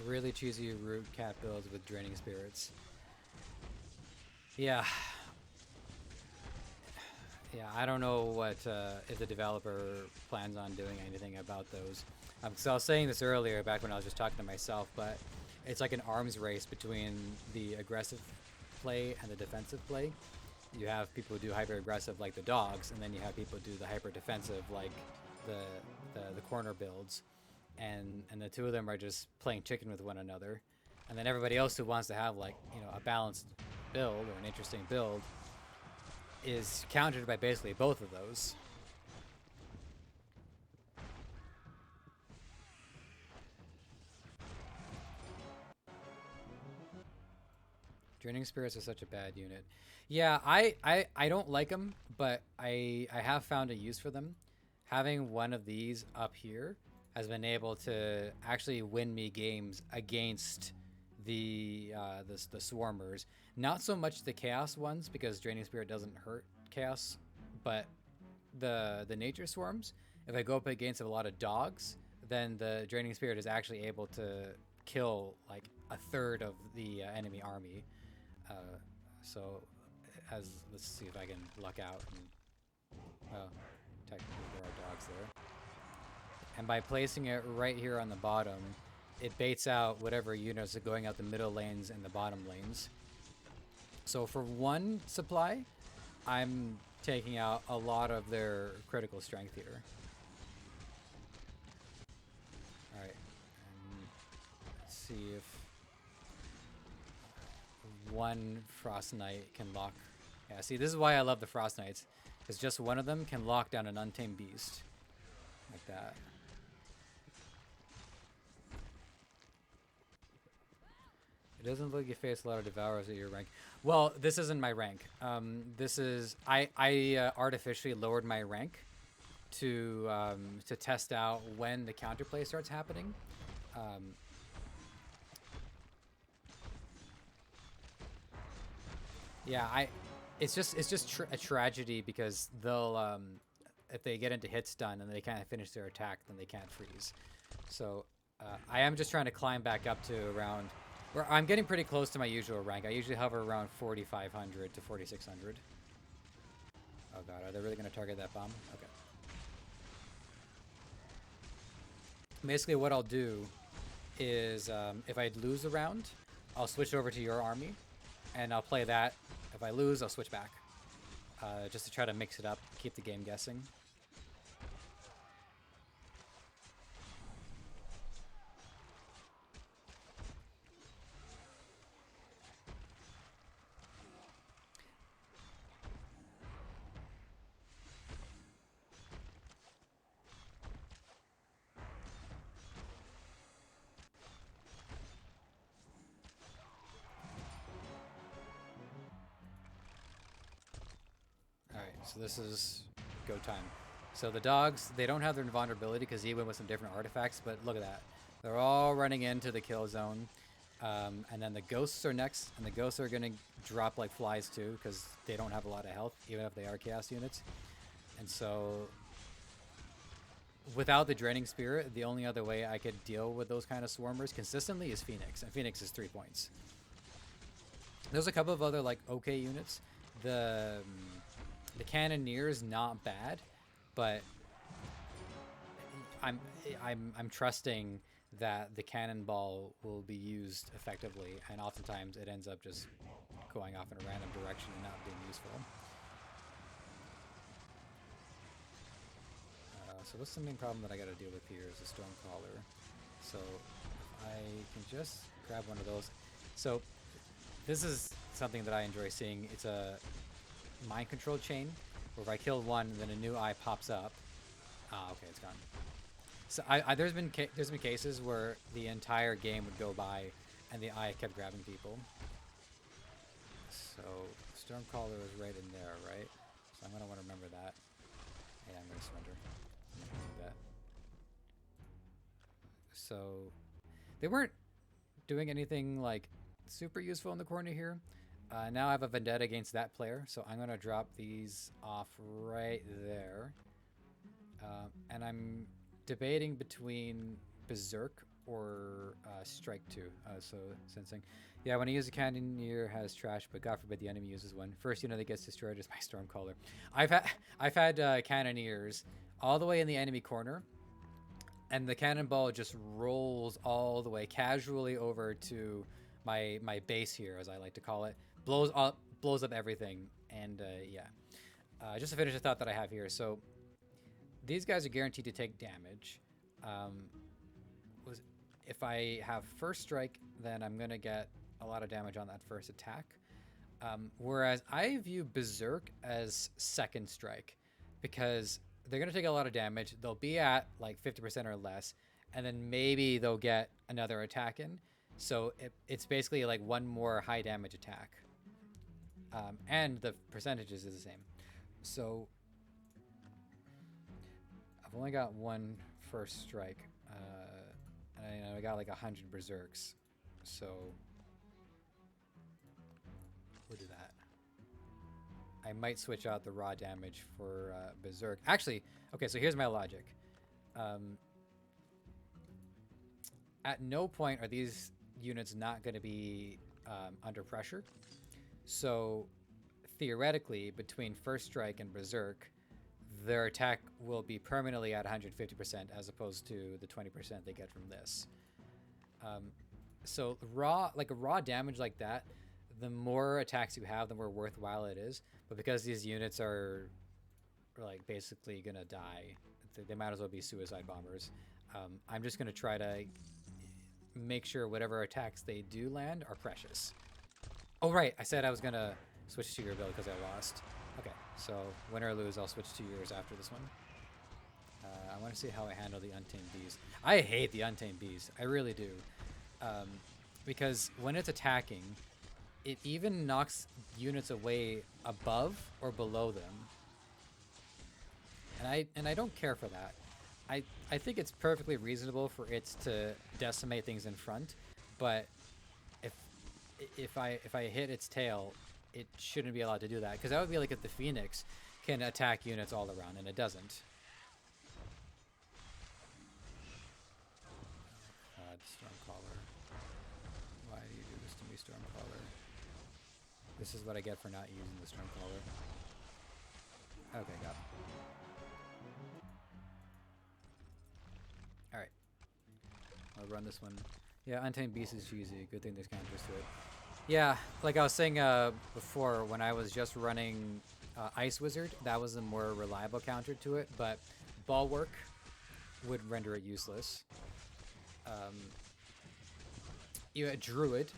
Really cheesy root cat builds with draining spirits. Yeah, I don't know what if the developer plans on doing anything about those. So I was saying this earlier, back when I was just talking to myself, but it's like an arms race between the aggressive play and the defensive play. You have people who do hyper aggressive like the dogs, and then you have people who do the hyper defensive like the corner builds. And the two of them are just playing chicken with one another, and then everybody else who wants to have like a balanced build or an interesting build is countered by basically both of those. Draining spirits are such a bad unit. Yeah, I don't like them, but I have found a use for them. Having one of these up here has been able to actually win me games against the swarmers. Not so much the chaos ones because draining spirit doesn't hurt chaos, but the nature swarms. If I go up against a lot of dogs, then the draining spirit is actually able to kill like a third of the enemy army. So as let's see if I can luck out. And, well, technically there are dogs there. And by placing it right here on the bottom, it baits out whatever units are going out the middle lanes and the bottom lanes. So for one supply, I'm taking out a lot of their critical strength here. Alright. Let's see if one Frost Knight can lock. Yeah, see, this is why I love the Frost Knights. Because just one of them can lock down an Untamed Beast. Like that. It doesn't look like you face a lot of Devourers at your rank. Well, this isn't my rank. This is... I artificially lowered my rank to test out when the counterplay starts happening. Yeah, it's just a tragedy because they'll if they get into hit stun and they can't finish their attack, then they can't freeze. So I am just trying to climb back up to around where I'm getting pretty close to my usual rank. I usually hover around 4,500 to 4,600. Oh god, are they really going to target that bomb? Okay. Basically, what I'll do is if I lose a round, I'll switch over to your army, and I'll play that. If I lose, I'll switch back. Just to try to mix it up, keep the game guessing. So this is go time. So the dogs, they don't have their invulnerability because he went with some different artifacts, but look at that. They're all running into the kill zone. And then the ghosts are next, and the ghosts are going to drop like flies too because they don't have a lot of health, even if they are chaos units. And so without the Draining Spirit, the only other way I could deal with those kind of swarmers consistently is Phoenix, and Phoenix is 3 points. There's a couple of other like okay units. The Cannoneer's not bad, but I'm trusting that the cannonball will be used effectively, and oftentimes it ends up just going off in a random direction and not being useful. So what's the main problem that I got to deal with here is a Stormcaller. So if I can just grab one of those. So this is something that I enjoy seeing. It's a mind control chain where if I kill one, then a new eye pops up. Ah, okay, it's gone. So there's been cases where the entire game would go by and the eye kept grabbing people. So Stormcaller is right in there, right? So I'm gonna want to remember that. Yeah, I'm gonna surrender. I'm gonna do that. So they weren't doing anything like super useful in the corner here. Now I have a vendetta against that player, so I'm going to drop these off right there. And I'm debating between Berserk or Strike 2. So sensing. Yeah, when I use a Cannoneer has trash, but God forbid the enemy uses one. First unit that gets destroyed is my Stormcaller. I've had Cannoneers all the way in the enemy corner, and the cannonball just rolls all the way casually over to my base here, as I like to call it. Blows up everything, and yeah. Just to finish the thought that I have here, so these guys are guaranteed to take damage. If I have first strike, then I'm gonna get a lot of damage on that first attack. Whereas I view Berserk as second strike, because they're gonna take a lot of damage. They'll be at like 50% or less, and then maybe they'll get another attack in. So it's basically like one more high damage attack. And the percentages is the same. So I've only got one first strike. And I got like 100 Berserks. So we'll do that. I might switch out the raw damage for Berserk. Actually, okay, so here's my logic. At no point are these units not going to be under pressure. So theoretically, between First Strike and Berserk, their attack will be permanently at 150% as opposed to the 20% they get from this. So like a raw damage like that, the more attacks you have, the more worthwhile it is. But because these units are like basically gonna die, they might as well be suicide bombers. I'm just gonna try to make sure whatever attacks they do land are precious. Oh right, I said I was gonna switch to your build because I lost. Okay, so win or lose, I'll switch to yours after this one. I want to see how I handle the Untamed Beast. I hate the Untamed Beast. I really do. Because when it's attacking, it even knocks units away above or below them. And I don't care for that. I think it's perfectly reasonable for it to decimate things in front, but if I hit its tail, it shouldn't be allowed to do that, because that would be like if the Phoenix can attack units all around, and it doesn't. God, Stormcaller. Why do you do this to me, Stormcaller? This is what I get for not using the Stormcaller. Okay, got it. Alright. I'll run this one. Yeah, Untamed Beast is cheesy. Good thing there's counters to it. Yeah, like I was saying before, when I was just running Ice Wizard, that was a more reliable counter to it, but Bulwark would render it useless. You a Druid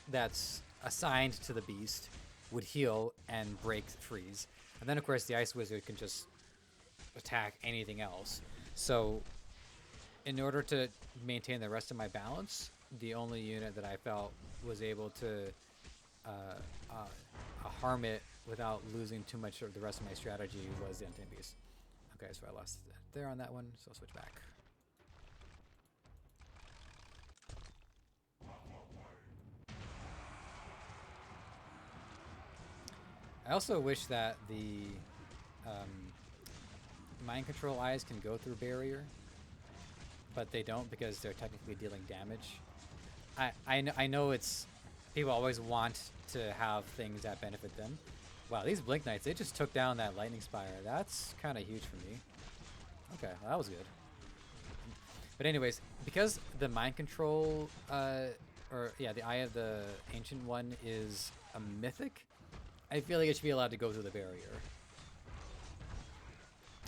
that's assigned to the beast would heal and break freeze. And then, of course, the Ice Wizard can just attack anything else. So, in order to maintain the rest of my balance, the only unit that I felt was able to harm it without losing too much of the rest of my strategy was the Untamed Beast. Okay, so I lost there on that one, so I'll switch back. I also wish that the mind control eyes can go through barrier, but they don't because they're technically dealing damage. I know it's people always want to have things that benefit them. Wow, these Blink Knights, they just took down that Lightning Spire. That's kind of huge for me. Okay, well, that was good. But anyways, because the mind control, the Eye of the Ancient One is a mythic, I feel like it should be allowed to go through the barrier.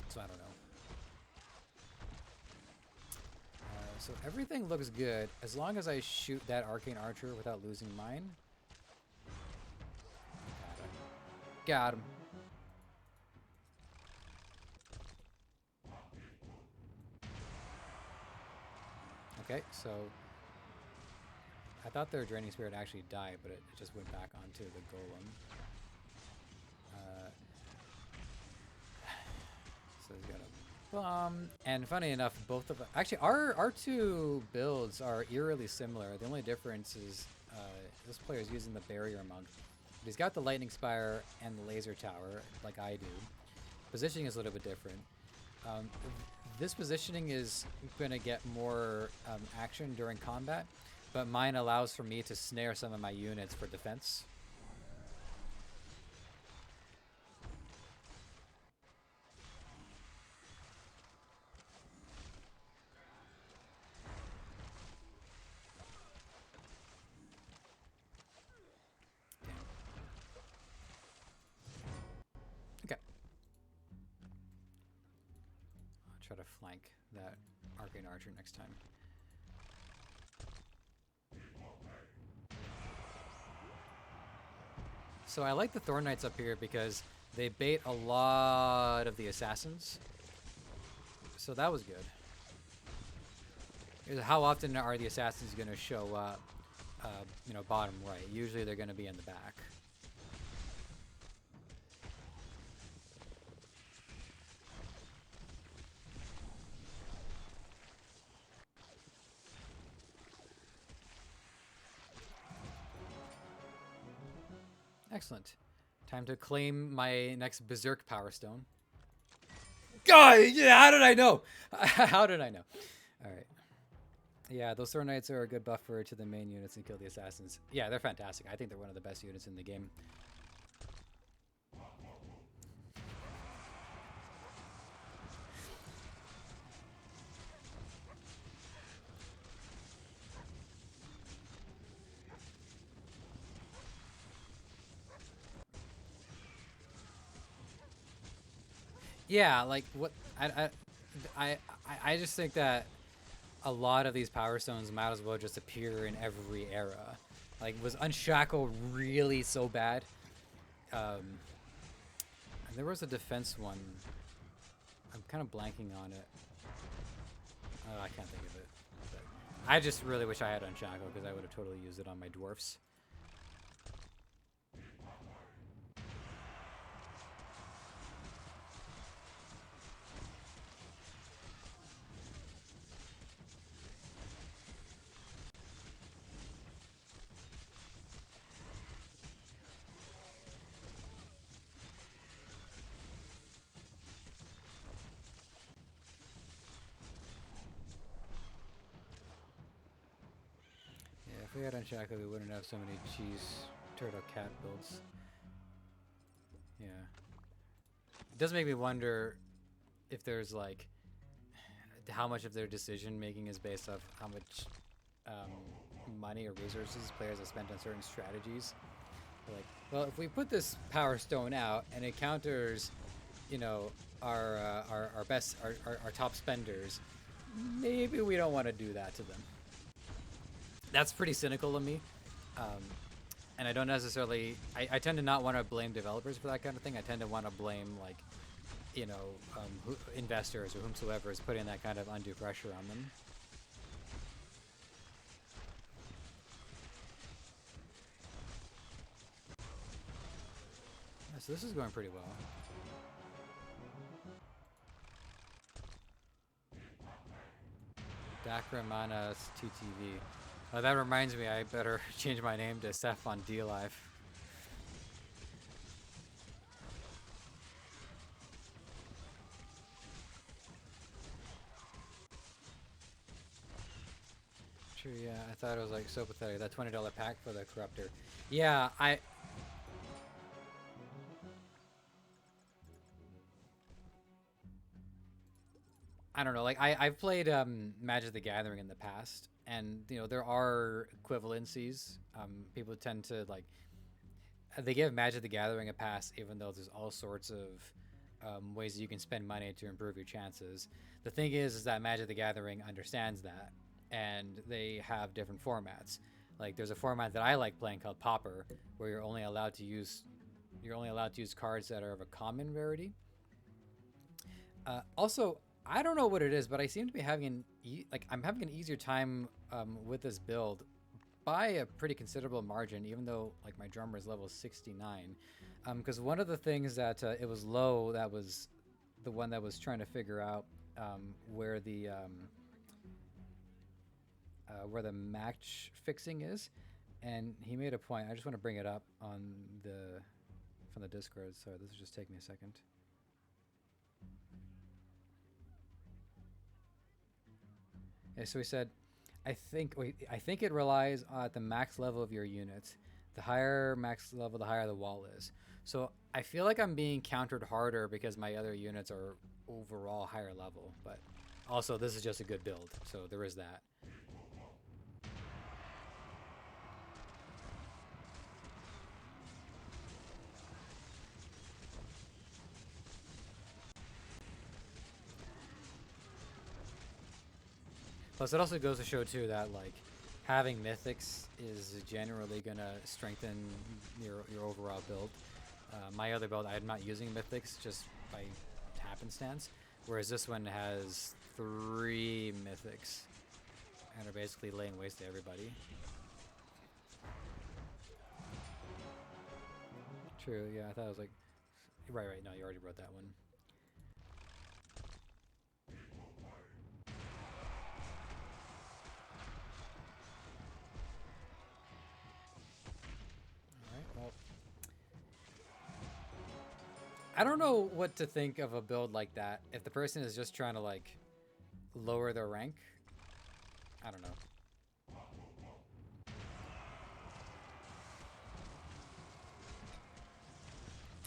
So I don't know. So everything looks good as long as I shoot that Arcane Archer without losing mine. Got him. Okay, so I thought their Draining Spirit actually died, but it just went back onto the Golem. So he's got a bomb, and funny enough, both of actually our two builds are eerily similar. The only difference is this player is using the Barrier Monk. But he's got the Lightning Spire and the Laser Tower, like I do. Positioning is a little bit different. This positioning is going to get more action during combat, but mine allows for me to snare some of my units for defense. Try to flank that Arcane Archer next time. So I like the Thorn Knights up here because they bait a lot of the assassins. So that was good. How often are the assassins going to show up, bottom right? Usually they're going to be in the back. Excellent. Time to claim my next Berserk Power Stone. God, yeah, how did I know? How did I know? All right. Yeah, those Thorn Knights are a good buffer to the main units and kill the assassins. Yeah, they're fantastic. I think they're one of the best units in the game. Yeah, like what I I just think that a lot of these power stones might as well just appear in every era. Like, was Unshackle really so bad? Um, there was a defense one. I'm kind of blanking on it. Oh, I can't think of it. But I just really wish I had Unshackle because I would have totally used it on my dwarfs. Yeah, if we had Unshackle, we wouldn't have so many cheese turtle cat builds. Yeah. It does make me wonder if there's like how much of their decision making is based off how much money or resources players have spent on certain strategies. Like, well, if we put this power stone out and it counters, you know, our best our top spenders, maybe we don't want to do that to them. That's pretty cynical of me. Um, and I don't necessarily. I tend to not want to blame developers for that kind of thing. I tend to want to blame like, you know, investors or whomsoever is putting that kind of undue pressure on them. Yeah, so this is going pretty well. Dakramana's TTV. That reminds me, I better change my name to Seph on DLive. True, yeah. I thought it was like so pathetic. That $20 pack for the corruptor. Yeah, I don't know. Like I've played Magic the Gathering in the past, and you know there are equivalencies. People tend to like they give Magic the Gathering a pass, even though there's all sorts of ways that you can spend money to improve your chances. The thing is that Magic the Gathering understands that, and they have different formats. Like there's a format that I like playing called Pauper, where you're only allowed to use cards that are of a common rarity. Also, I don't know what it is, but I seem to be having like I'm having an easier time with this build by a pretty considerable margin, even though like my drummer is level 69. Because one of the things that it was low, that was the one that was trying to figure out where the match fixing is, and he made a point. I just want to bring it up on the from the Discord. Sorry, this is just taking me a second. Yeah, so he said, I think it relies at the max level of your units. The higher max level, the higher the wall is. So I feel like I'm being countered harder because my other units are overall higher level. But also, this is just a good build, so there is that. Plus, it also goes to show too that like having mythics is generally gonna strengthen your overall build. My other build, I'm not using mythics just by happenstance, whereas this one has 3 mythics and are basically laying waste to everybody. True, yeah, I thought it was like right. No, you already wrote that one. All right, well, I don't know what to think of a build like that. If the person is just trying to like lower their rank, I don't know.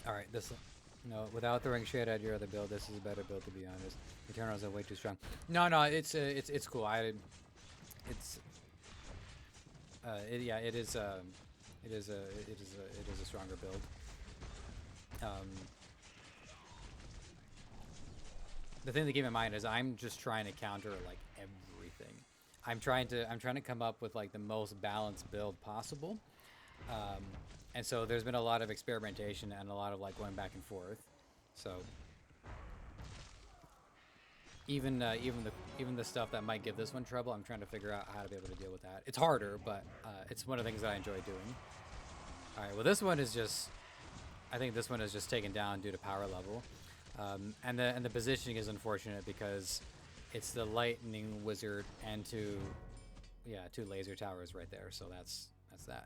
All right, this no, without throwing shade at your other build, this is a better build to be honest. Eternals are way too strong. No, it's cool. It's yeah, it is a stronger build. Um, the thing to keep in mind is I'm just trying to counter like everything. I'm trying to come up with like the most balanced build possible. Um, and so there's been a lot of experimentation and a lot of like going back and forth. So even the stuff that might give this one trouble, I'm trying to figure out how to be able to deal with that. It's harder, but it's one of the things that I enjoy doing. All right, well this one is just, I think this one is just taken down due to power level, and the positioning is unfortunate because it's the lightning wizard and two laser towers right there. So that's that.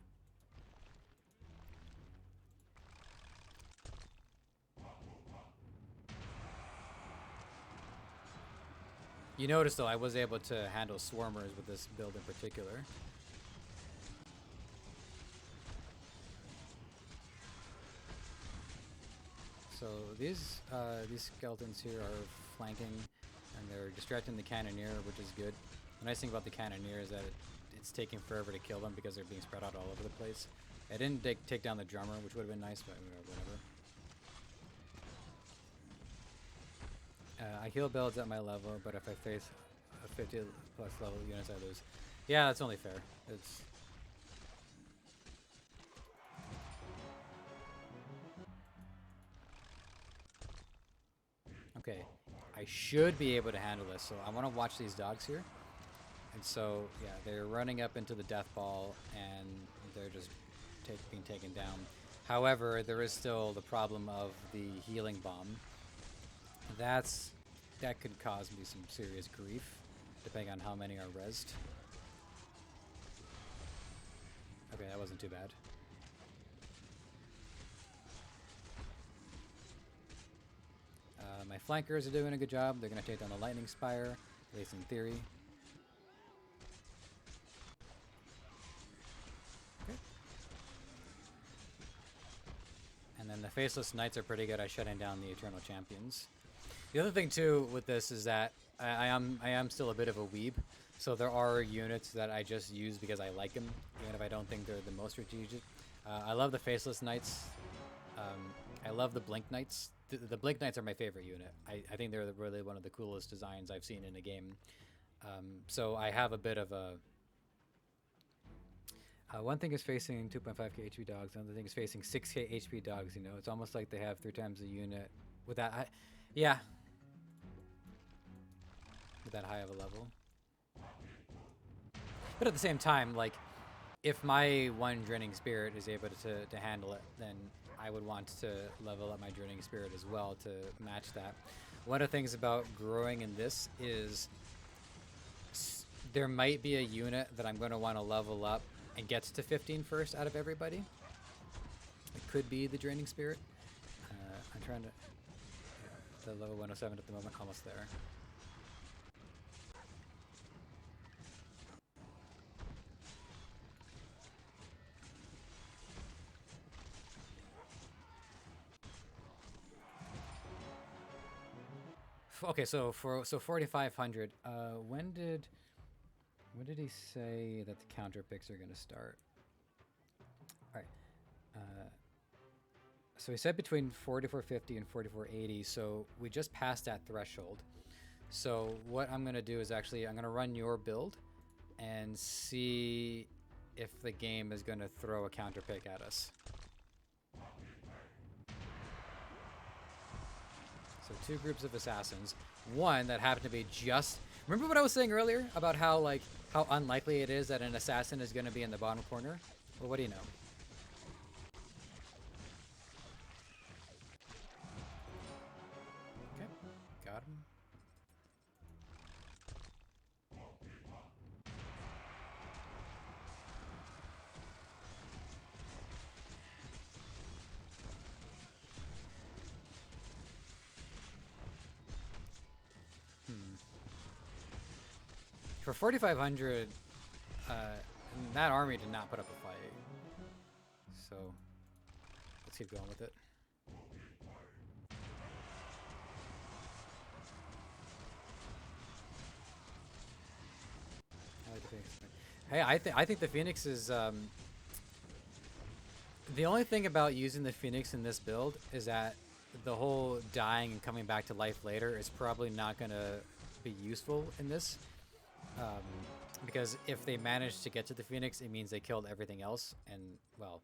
You notice though, I was able to handle swarmers with this build in particular. So these skeletons here are flanking, and they're distracting the cannoneer, which is good. The nice thing about the cannoneer is that it's taking forever to kill them because they're being spread out all over the place. I didn't take down the drummer, which would have been nice, but whatever. I heal builds at my level, but if I face a 50 plus level units, I lose. Yeah, that's only fair. It's okay. I should be able to handle this, so I want to watch these dogs here. And so, yeah, they're running up into the death ball, and they're just being taken down. However, there is still the problem of the healing bomb. That could cause me some serious grief, depending on how many are rezzed. Okay, that wasn't too bad. My flankers are doing a good job. They're going to take down the lightning spire, at least in theory. Okay. And then the faceless knights are pretty good at shutting down the eternal champions. The other thing too with this is that I am still a bit of a weeb, so there are units that I just use because I like them, even if I don't think they're the most strategic. I love the faceless knights. I love the blink knights. The blink knights are my favorite unit. I think they're really one of the coolest designs I've seen in a game. So I have a bit of a. One thing is facing 2.5k HP dogs. Another thing is facing 6k HP dogs. You know, it's almost like they have 3 times the unit. With that, yeah. With that high of a level. But at the same time, like, if my one Draining Spirit is able to handle it, then I would want to level up my Draining Spirit as well to match that. One of the things about growing in this is there might be a unit that I'm going to want to level up and gets to 15 first out of everybody. It could be the Draining Spirit. I'm trying to... the level 107 at the moment, almost there. Okay, so 4,500. When did he say that the counter picks are gonna start? All right. So he said between 4,450 and 4,480. So we just passed that threshold. So what I'm gonna do is actually I'm gonna run your build and see if the game is gonna throw a counter pick at us. So 2 groups of assassins. One that happened to be just... Remember what I was saying earlier about how unlikely it is that an assassin is going to be in the bottom corner? Well, what do you know? Okay, got him. For 4,500, that army did not put up a fight. So, let's keep going with it. I like the Phoenix. Hey, I think the Phoenix is... the only thing about using the Phoenix in this build is that the whole dying and coming back to life later is probably not going to be useful in this. Um, because if they manage to get to the Phoenix, it means they killed everything else, and, well,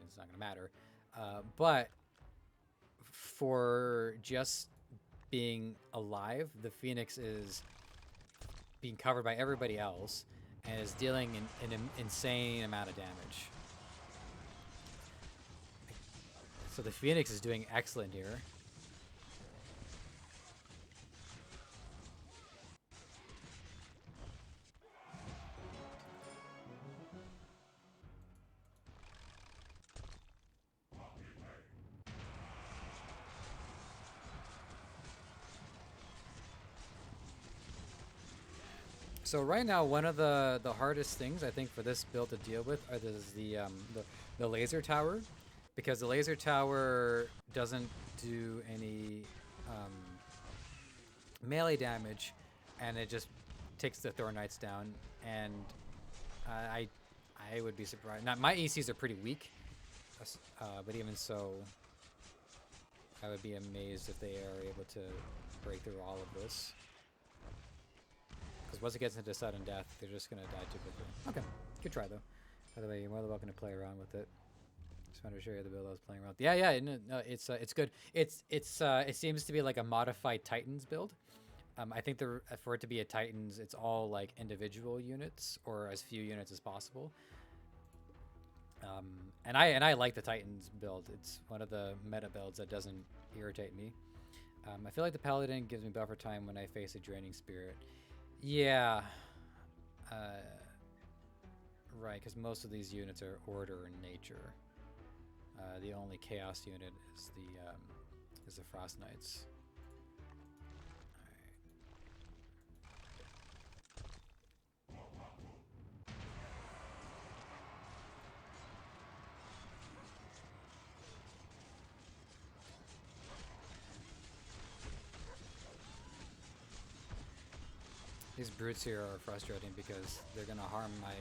it's not going to matter. But for just being alive, the Phoenix is being covered by everybody else and is dealing an insane amount of damage. So the Phoenix is doing excellent here. So right now, one of the hardest things I think for this build to deal with is the laser tower, because the laser tower doesn't do any melee damage, and it just takes the Thorn Knights down. And I would be surprised. Now my ECs are pretty weak, but even so, I would be amazed if they are able to break through all of this. Because once it gets into sudden death, they're just going to die too quickly. Okay, good try though. By the way, you're more than welcome to play around with it. Just wanted to show you the build I was playing around with. Yeah, no, it's good. It seems to be like a modified Titans build. I think for it to be a Titans, it's all like individual units or as few units as possible. And I like the Titans build. It's one of the meta builds that doesn't irritate me. I feel like the Paladin gives me buffer time when I face a draining spirit. Yeah. Right, because most of these units are order in nature. The only chaos unit is the Frost Knights. These brutes here are frustrating because they're gonna harm my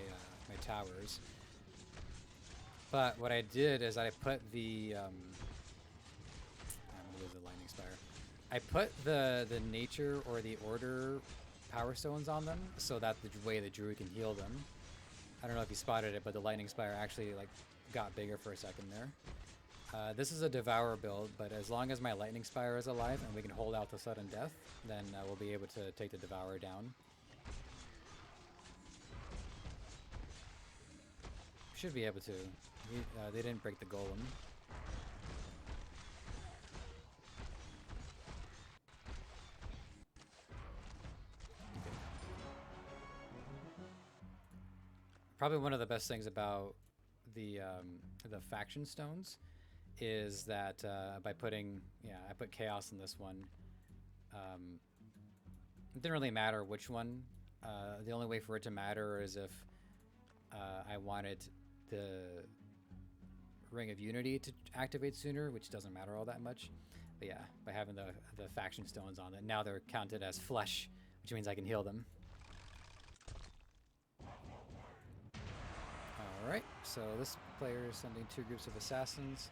my towers. But what I did is I put the I'm gonna lose the lightning spire. I put the nature or the order power stones on them so that the way the druid can heal them. I don't know if you spotted it, but the lightning spire actually like got bigger for a second there. This is a devour build, but as long as my lightning spire is alive and we can hold out the sudden death, then we'll be able to take the devourer down. Should be able to. They didn't break the golem. Okay. Probably one of the best things about the faction stones is that by putting, I put chaos in this one. It didn't really matter which one. The only way for it to matter is if I wanted the Ring of Unity to activate sooner, which doesn't matter all that much. But yeah, by having the faction stones on it, now they're counted as flesh, which means I can heal them. Alright, so this player is sending 2 groups of assassins.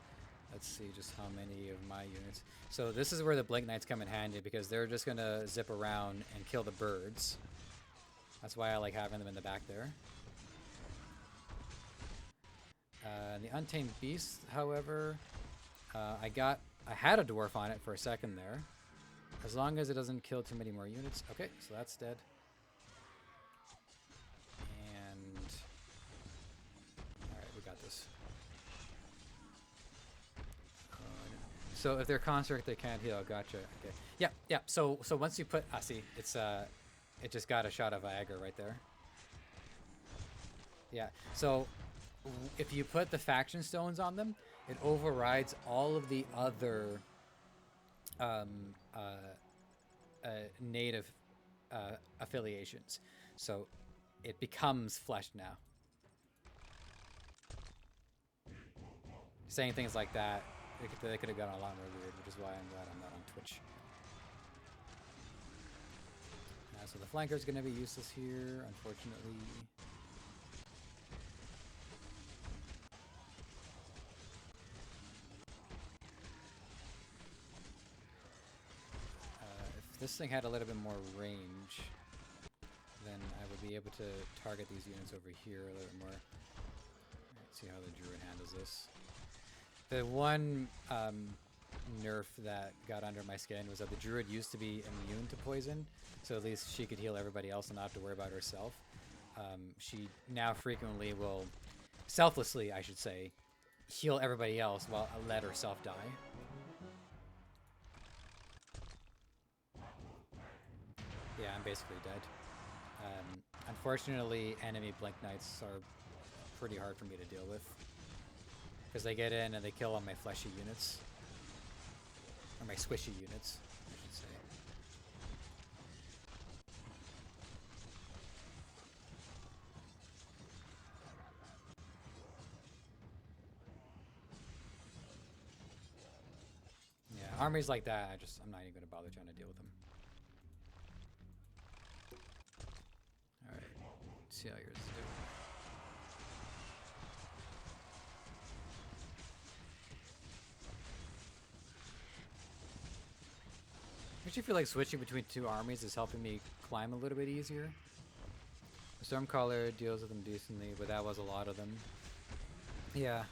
Let's see just how many of my units. So this is where the Blink Knights come in handy, because they're just going to zip around and kill the birds. That's why I like having them in the back there. The Untamed Beast, however, I had a dwarf on it for a second there. As long as it doesn't kill too many more units. Okay, so that's dead. And alright, we got this. So if they're construct, they can't heal. Gotcha. Okay. Yeah. So once you put, see, it's it just got a shot of Viagra right there. Yeah. So if you put the faction stones on them, it overrides all of the other native affiliations. So it becomes flesh now. Saying things like that, they could have gotten a lot more weird, which is why I'm glad I'm not on Twitch. So the flanker is going to be useless here, unfortunately. this thing had a little bit more range, then I would be able to target these units over here a little bit more. Let's see how the druid handles this. The one nerf that got under my skin was that the druid used to be immune to poison, so at least she could heal everybody else and not have to worry about herself. She now frequently will, selflessly I should say, heal everybody else while let herself die. Yeah, I'm basically dead. Unfortunately, enemy Blink Knights are pretty hard for me to deal with, because they get in and they kill all my fleshy units. Or my squishy units, I should say. Yeah, armies like that, I'm not even going to bother trying to deal with them. Alright, let's see how yours is doing. I actually feel like switching between two armies is helping me climb a little bit easier. The Stormcaller deals with them decently, but that was a lot of them. Yeah.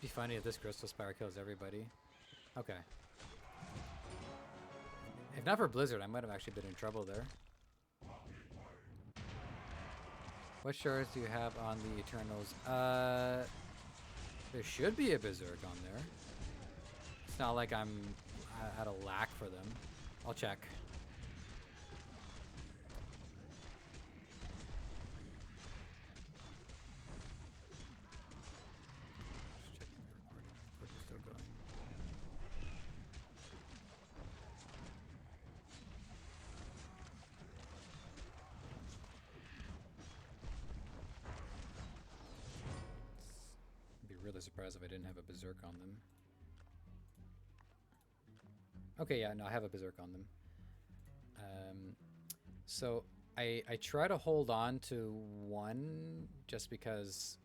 Be funny if this Crystal Spire kills everybody. Okay. If not for Blizzard, I might have actually been in trouble there. What shards do you have on the Eternals? There should be a Berserk on there. It's not like I'm at a lack for them. I'll check. Really surprised if I didn't have a Berserk on them. Okay, yeah, no, I have a Berserk on them. So I try to hold on to one just because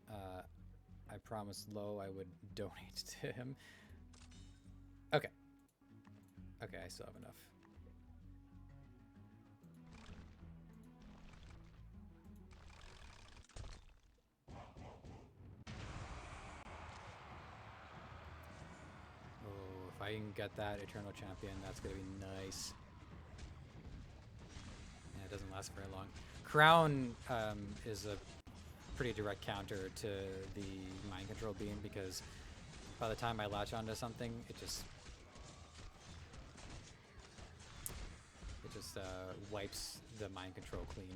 I promised Lo I would donate to him. Okay. Okay, I still have enough. If I can get that Eternal Champion, that's going to be nice. Yeah, it doesn't last very long. Crown is a pretty direct counter to the Mind Control Beam, because by the time I latch onto something, it just wipes the Mind Control clean.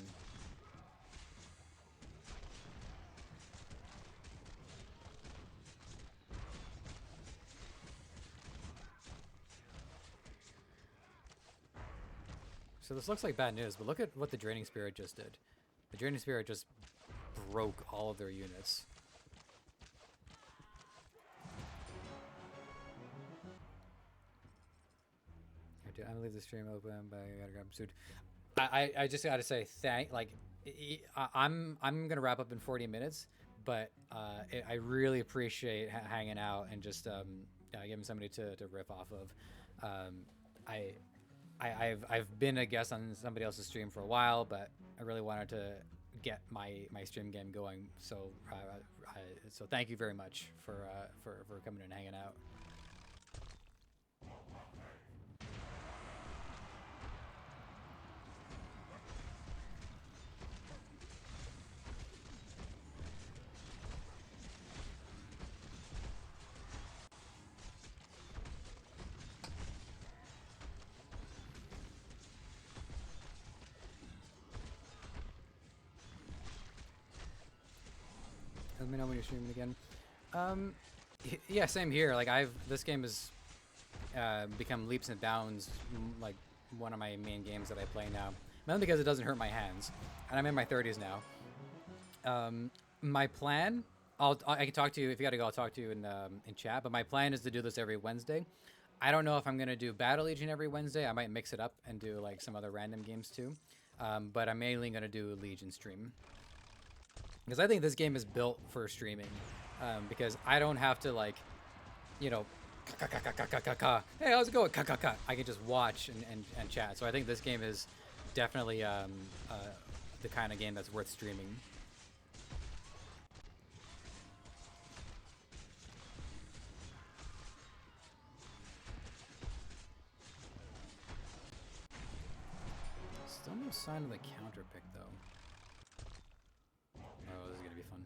So this looks like bad news, but look at what the Draining Spirit just did. The Draining Spirit just broke all of their units. I'm gonna leave the stream open, but I gotta grab some food. I just gotta say I'm gonna wrap up in 40 minutes, but I really appreciate hanging out and just giving somebody to riff off of. I've been a guest on somebody else's stream for a while, but I really wanted to get my stream game going. So so thank you very much for coming and hanging out. Let me know when you're streaming again. Yeah, same here. Like this game has become leaps and bounds like one of my main games that I play now. Mainly because it doesn't hurt my hands, and I'm in my 30s now. My plan, I can talk to you if you gotta go. I'll talk to you in chat. But my plan is to do this every Wednesday. I don't know if I'm gonna do Battle Legion every Wednesday. I might mix it up and do like some other random games too. But I'm mainly gonna do Legion stream because I think this game is built for streaming. Because I don't have to like, you know, hey, how's it going? I can just watch and chat. So I think this game is definitely the kind of game that's worth streaming. Still no sign of the counter pick though. Oh, this is gonna be fun.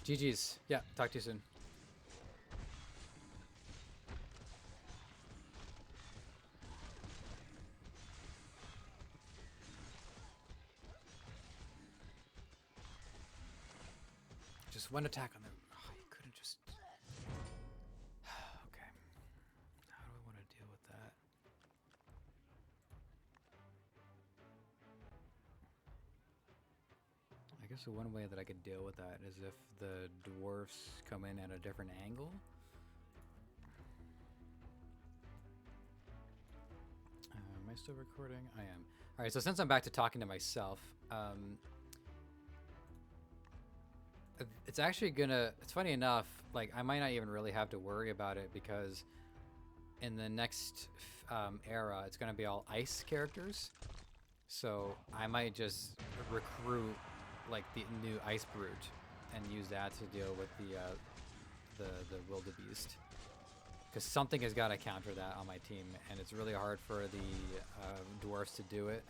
GG's. Yeah, talk to you soon. Just one attack on them. Oh, you couldn't just... Okay. How do I want to deal with that? I guess the one way that I could deal with that is if the dwarfs come in at a different angle. Am I still recording? I am. Alright, so since I'm back to talking to myself, it's actually gonna... It's funny enough, like, I might not even really have to worry about it because in the next era, it's gonna be all ice characters. So I might just recruit like the new Ice Brute and use that to deal with the wildebeest, because something has got to counter that on my team, and it's really hard for the dwarfs to do it.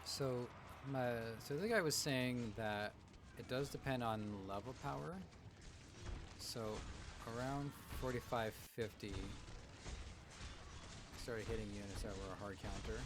So so the guy was saying that it does depend on level power. So around 45, 50, started hitting units that were a hard counter.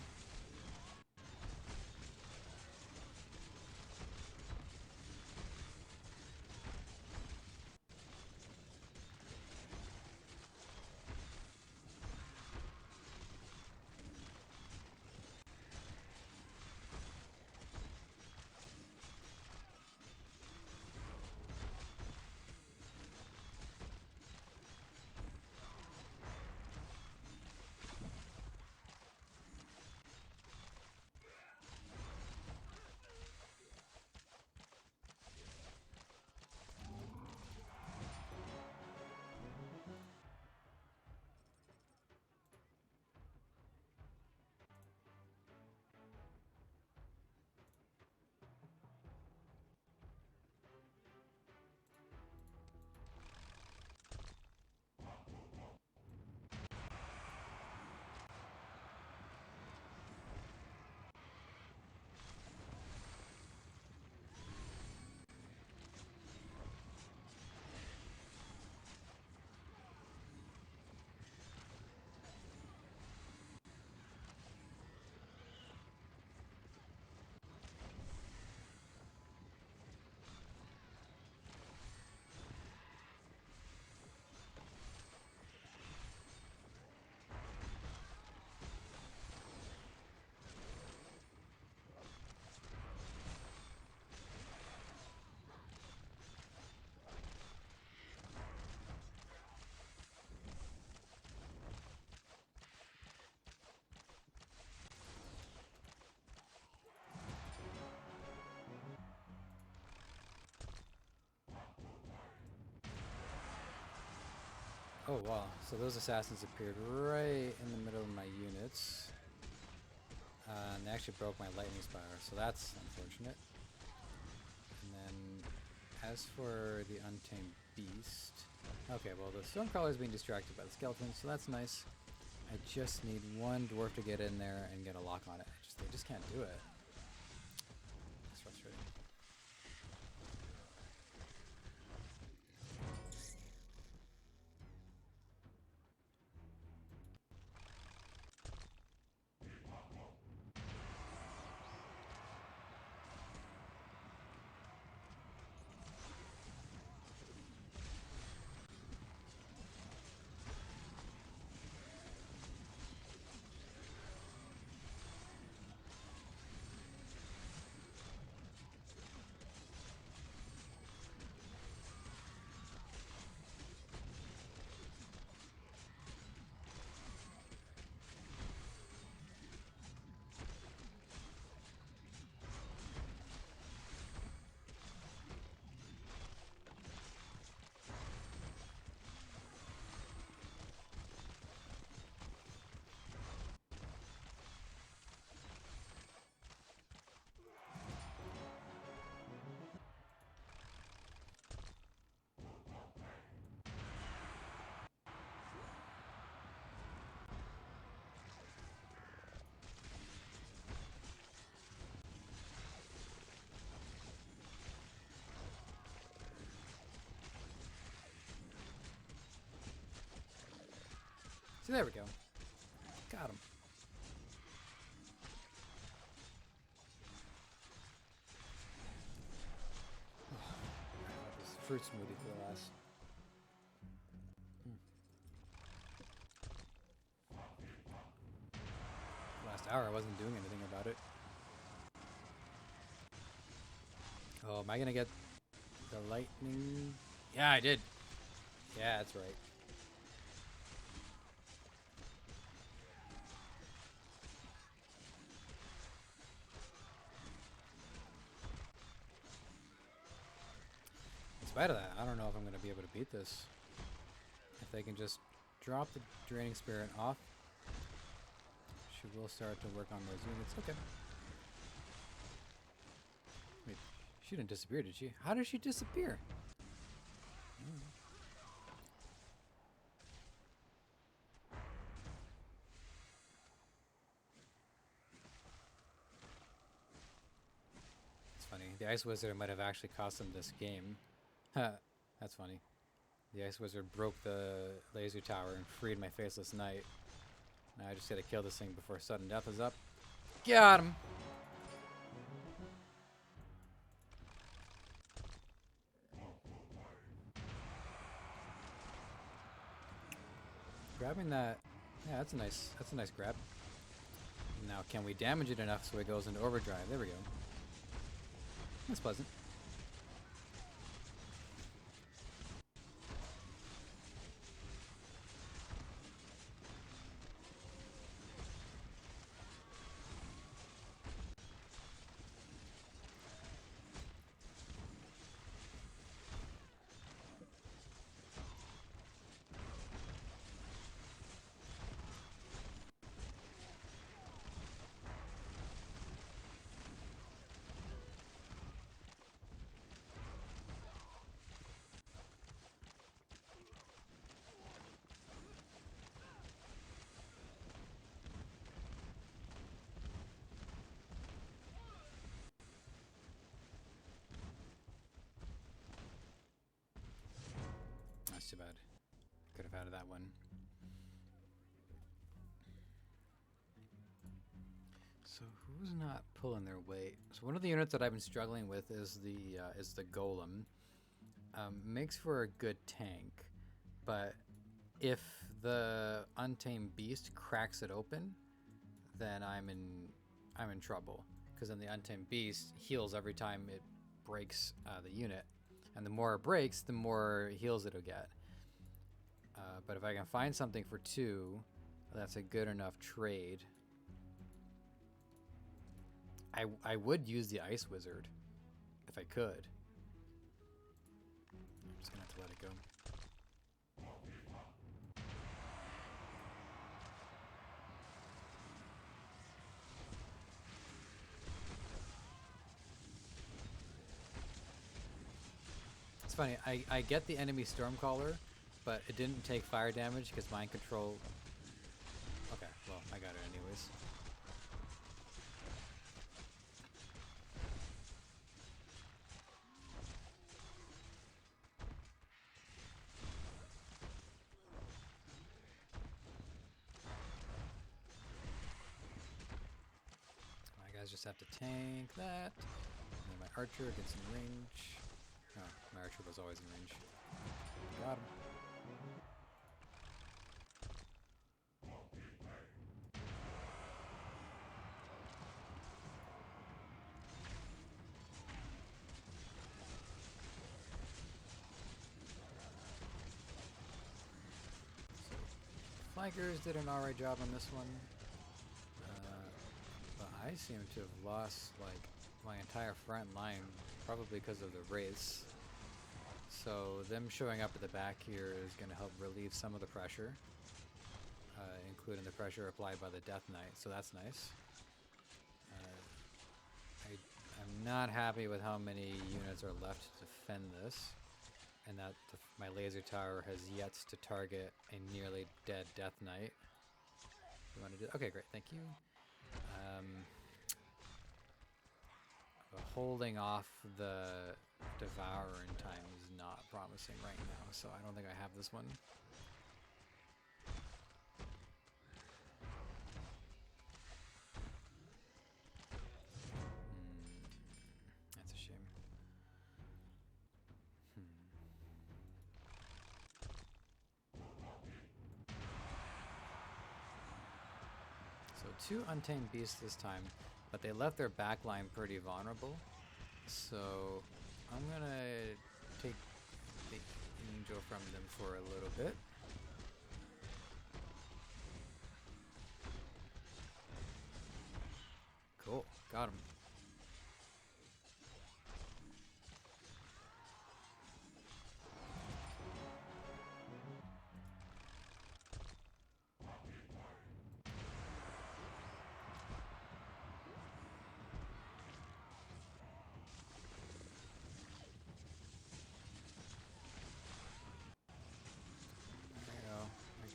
Oh wow, so those assassins appeared right in the middle of my units. And they actually broke my lightning spire, so that's unfortunate. And then as for the untamed beast. Okay, well the Stonecrawler is being distracted by the skeletons, so that's nice. I just need one dwarf to get in there and get a lock on it. They just can't do it. It's frustrating. So there we go. Got him. This fruit smoothie for the last. Last hour I wasn't doing anything about it. Oh, am I gonna get the lightning? Yeah, I did. Yeah, that's right. In spite of that, I don't know if I'm going to be able to beat this. If they can just drop the Draining Spirit off, she will start to work on those units. Okay. Wait, she didn't disappear, did she? How did she disappear? It's funny. The Ice Wizard might have actually cost them this game. That's funny. The Ice Wizard broke the laser tower and freed my Faceless Knight. Now I just gotta kill this thing before sudden death is up. Got him! Grabbing that, yeah, that's a nice grab. Now can we damage it enough so it goes into overdrive? There we go. That's pleasant. That's too bad. Could have had that one. So who's not pulling their weight? So one of the units that I've been struggling with is the Golem. Makes for a good tank, but if the Untamed Beast cracks it open, then I'm in trouble. Because then the Untamed Beast heals every time it breaks the unit, and the more it breaks, the more heals it'll get. But if I can find something for 2, that's a good enough trade. I would use the Ice Wizard if I could. I'm just gonna have to let it go. It's funny. I get the enemy Stormcaller, but it didn't take fire damage because mind control. Okay, well I got it anyways. My guys just have to tank that. And then my archer gets in range. Oh, my archer was always in range. Got him. Flankers did an alright job on this one. But I seem to have lost like my entire front line, probably because of the race. So them showing up at the back here is going to help relieve some of the pressure, including the pressure applied by the Death Knight, so that's nice. I'm not happy with how many units are left to defend this, and that my laser tower has yet to target a nearly dead Death Knight. You want to do? Okay, great, thank you. Holding off the Devourer in time is not promising right now, so I don't think I have this one. That's a shame. So 2 Untamed Beasts this time, but they left their backline pretty vulnerable. So I'm gonna take the Angel from them for a little bit. Cool, got him.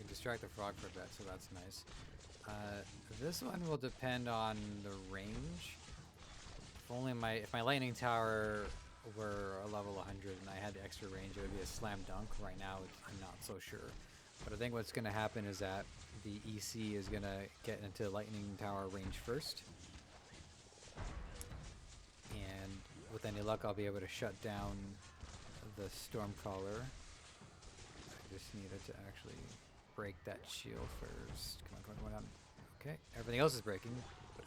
Distract the frog for a bit, so that's nice. This one will depend on the range. If my lightning tower were a level 100 and I had the extra range, it would be a slam dunk. Right now, I'm not so sure. But I think what's going to happen is that the EC is going to get into lightning tower range first. And with any luck, I'll be able to shut down the Stormcaller. I just needed to actually break that shield first. Come on. Okay, everything else is breaking, but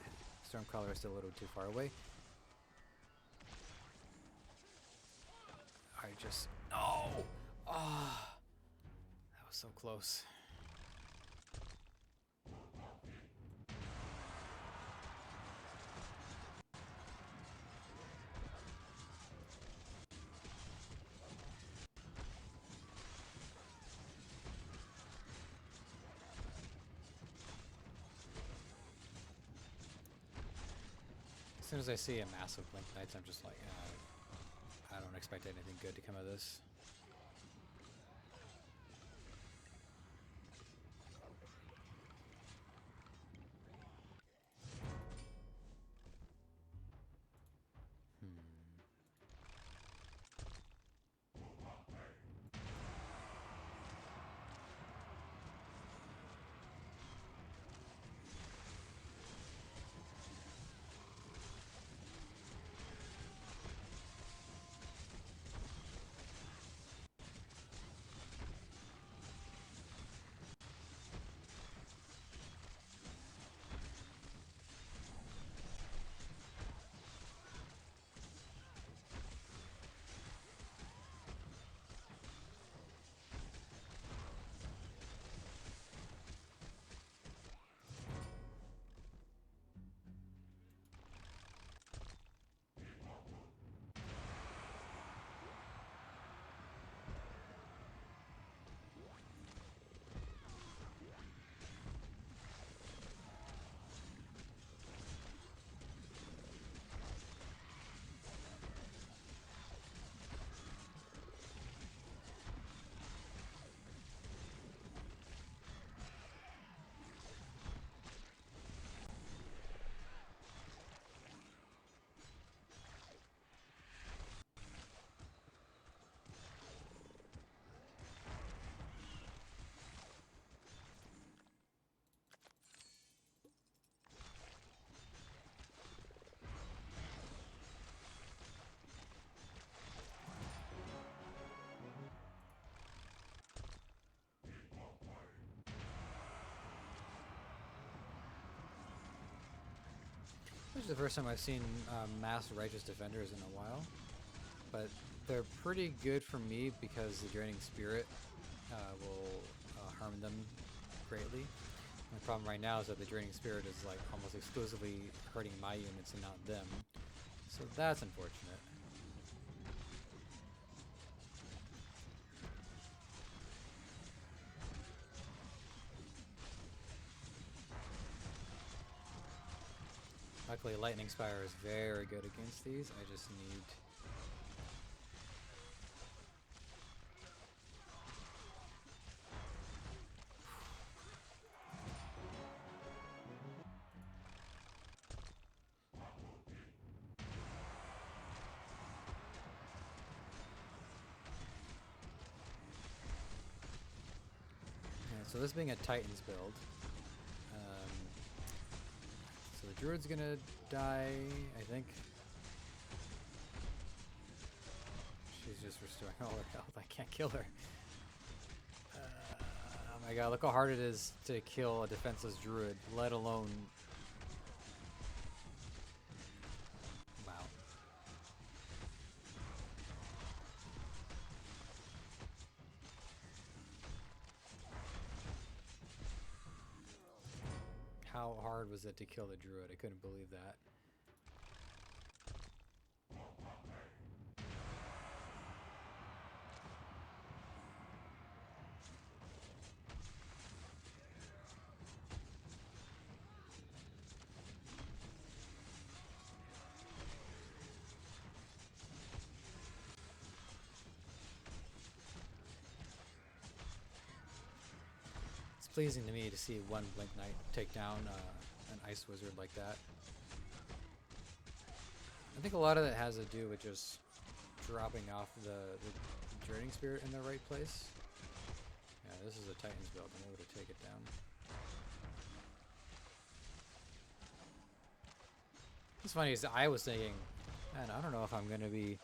Stormcaller is still a little too far away. No! Ah, that was so close. As soon as I see a massive Blink Knights, I'm just like, I don't expect anything good to come of this. This is the first time I've seen mass righteous defenders in a while, but they're pretty good for me because the draining spirit will harm them greatly. And the problem right now is that the draining spirit is like almost exclusively hurting my units and not them, so that's unfortunate. Luckily, Lightning Spire is very good against these. I just need... Yeah, so this being a Titans build, so the Druid's gonna die, I think. She's just restoring all her health. I can't kill her. Oh my god, look how hard it is to kill a defenseless Druid, let alone... Wow. How hard was it to kill the Druid? I couldn't believe that. It's pleasing to me to see one Blink Knight take down an Ice Wizard like that. I think a lot of that has to do with just dropping off the Draining Spirit in the right place. Yeah, this is a Titans build. I'm able to take it down. What's funny is that I was thinking, man, I don't know if I'm going to be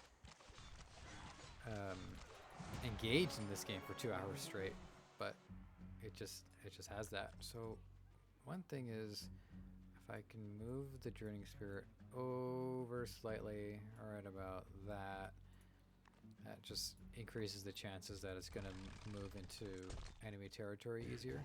engaged in this game for 2 hours straight, but it just has that. So one thing is, if I can move the Draining Spirit over slightly, right about that, that just increases the chances that it's going to move into enemy territory easier.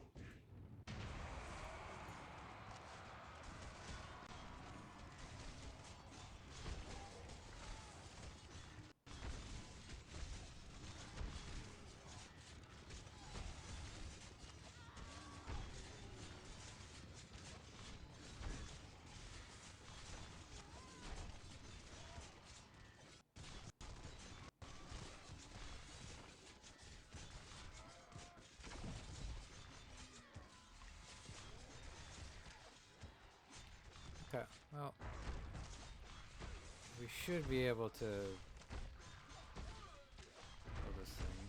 Okay, well, we should be able to kill this thing.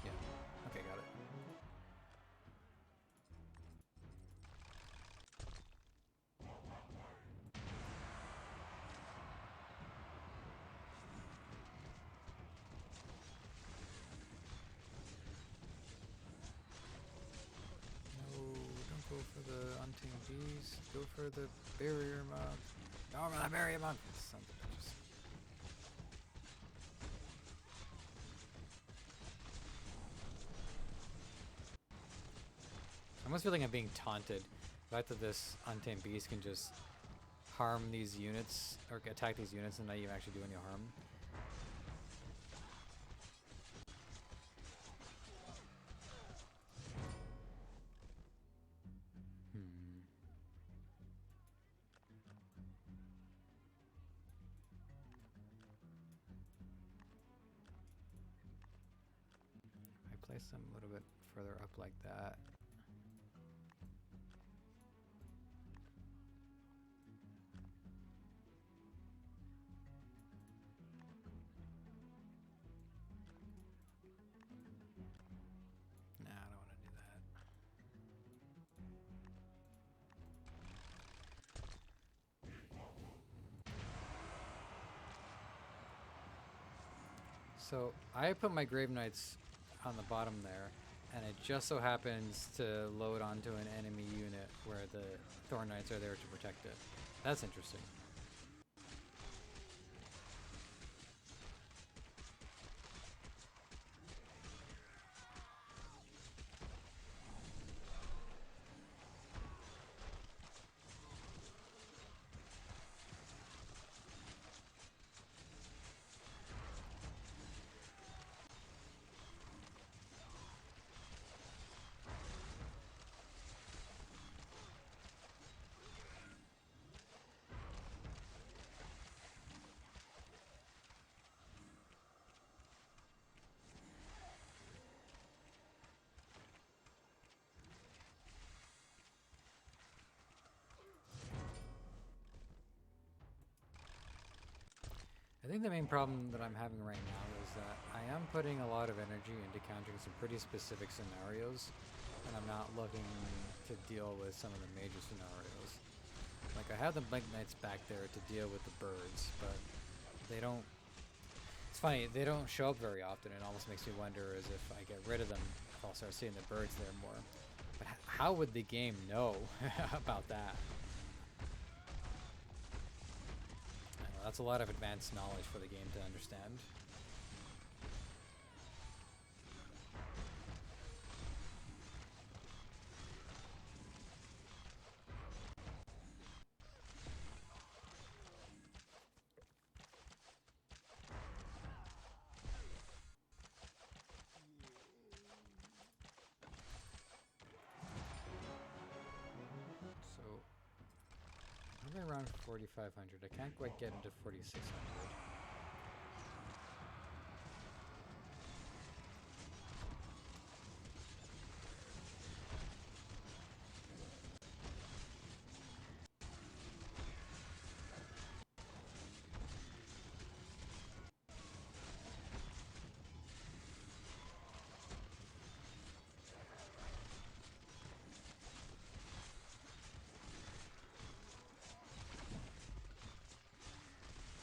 Yeah, okay, got it. Go for the Untamed Bees. Go for the Barrier Monk. No, the Barrier Monk! Son of a bitches. I almost feel like I'm being taunted. The fact that this Untamed Beast can just harm these units, or attack these units and not even actually do any harm. Place them a little bit further up like that. Nah, I don't want to do that. So I put my Grave Knights on the bottom there, and it just so happens to load onto an enemy unit where the Thorn Knights are there to protect it. That's interesting. I think the main problem that I'm having right now is that I am putting a lot of energy into countering some pretty specific scenarios, and I'm not looking to deal with some of the major scenarios. Like, I have the Blink Knights back there to deal with the birds, but they don't... It's funny, they don't show up very often. It almost makes me wonder as if I get rid of them, if I'll start seeing the birds there more. But how would the game know about that? That's a lot of advanced knowledge for the game to understand. So, I'm around 4,500. I can't quite get into 4,600.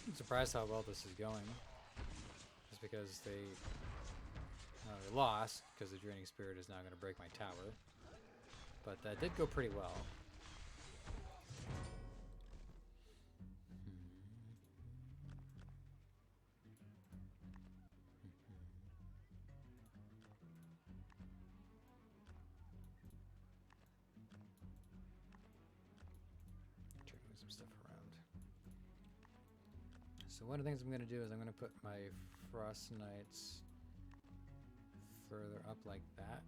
I'm surprised how well this is going. Just because they lost, because the Draining Spirit is now going to break my tower. But that did go pretty well. Try to move some stuff around. So one of the things I'm going to do is I'm going to put my Frost Knights further up like that.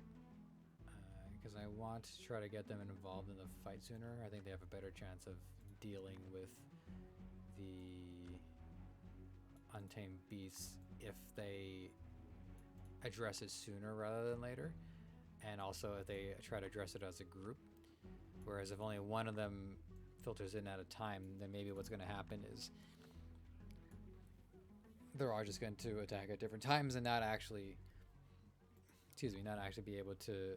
Because I want to try to get them involved in the fight sooner. I think they have a better chance of dealing with the Untamed Beasts if they address it sooner rather than later. And also if they try to address it as a group. Whereas if only one of them filters in at a time, then maybe what's going to happen is they're all just going to attack at different times and not actually, not actually be able to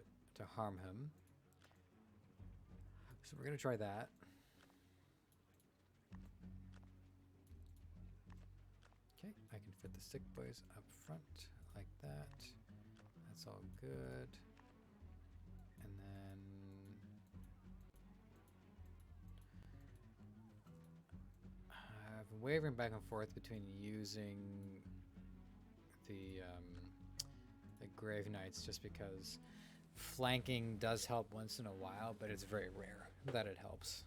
harm him. So we're going to try that. Okay, I can fit the sick boys up front like that. That's all good. And then I've been wavering back and forth between using the Grave Knights just because flanking does help once in a while, but it's very rare that it helps.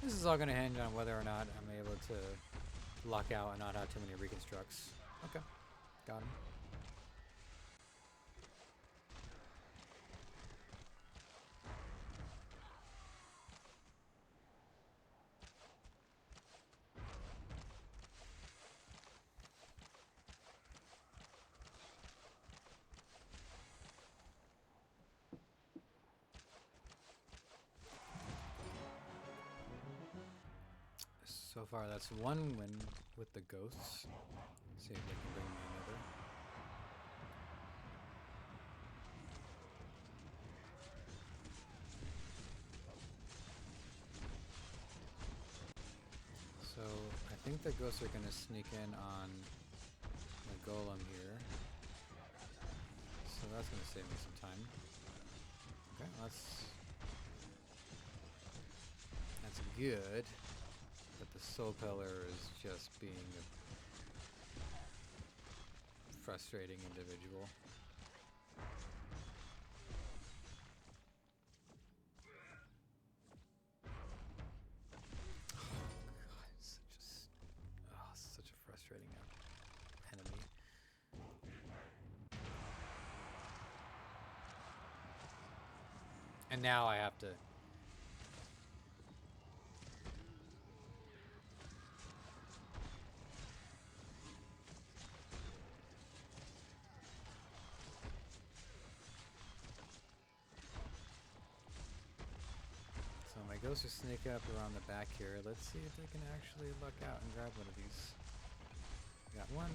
This is all going to hinge on whether or not I'm able to lock out and not have too many reconstructs. Okay, got him. So far, that's one win with the ghosts. See if they can bring me another. So I think the ghosts are going to sneak in on the golem here. So that's going to save me some time. Okay, that's good. But the soul pillar is just being a frustrating individual. Such a frustrating enemy. And now I have to. So my ghosts are sneaking up around the back here. Let's see if they can actually luck out and grab one of these. Got one.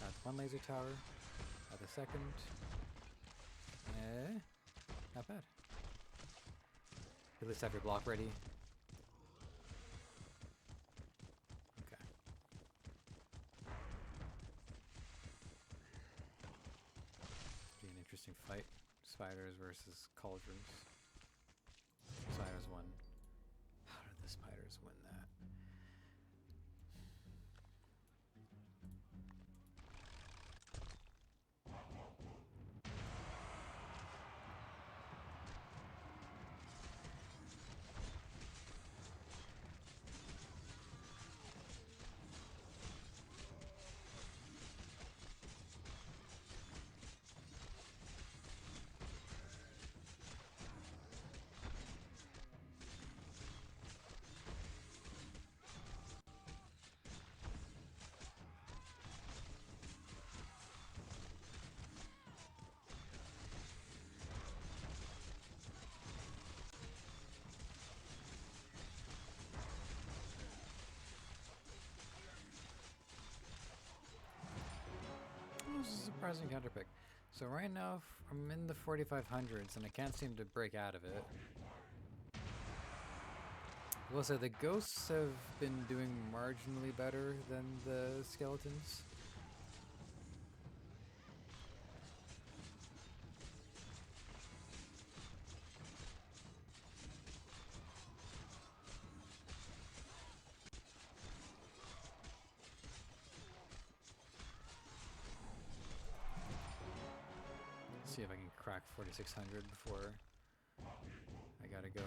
Got one laser tower. Got the second. Not bad. At least have your block ready. Okay. Be an interesting fight. Spiders versus cauldrons. Spiders won. How did the spiders win that? This is a surprising counterpick. So right now I'm in the 4500s and I can't seem to break out of it. I will say the ghosts have been doing marginally better than the skeletons. See if I can crack 4600 before I gotta go.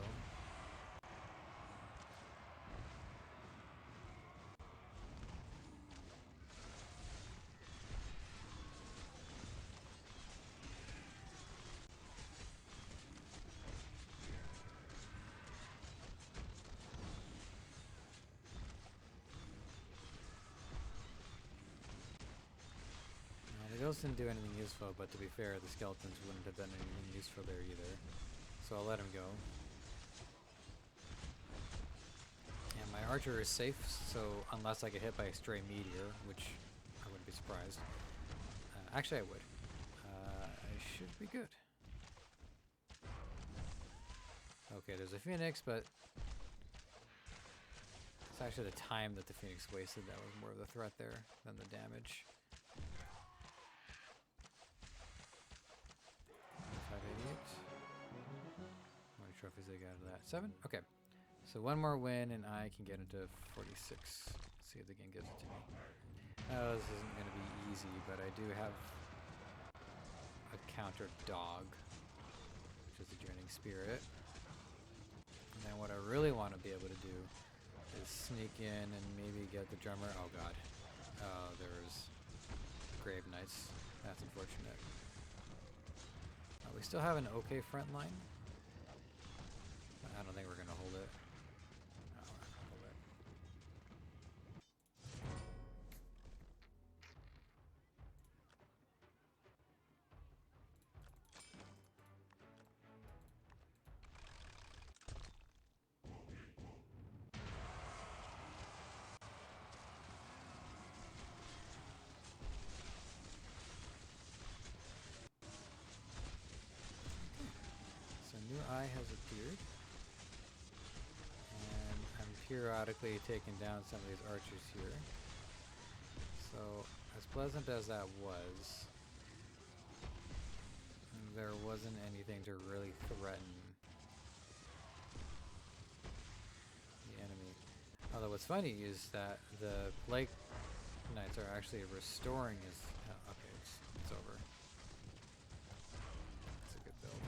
The ghosts didn't do anything useful, but to be fair, the skeletons wouldn't have done anything useful there either. So I'll let him go. And my archer is safe, so unless I get hit by a stray meteor, which I wouldn't be surprised. Actually, I would. I should be good. Okay, there's a phoenix, but it's actually the time that the phoenix wasted that was more of the threat there than the damage. 588. How many trophies I got out of that? 7? Okay. So one more win and I can get into 46. Let's see if the game gives it to me. Oh, this isn't going to be easy, but I do have a counter dog, which is the Journeying Spirit. And then what I really want to be able to do is sneak in and maybe get the drummer. Oh god. Oh, there's Grave Knights. That's unfortunate. We still have an okay front line. But I don't think we're going to hold it. No, we're not going to hold it. periodically taken down some of these archers here. So, as pleasant as that was, there wasn't anything to really threaten the enemy. Although what's funny is that the Plague Knights are actually restoring his... okay, it's over. It's a good build.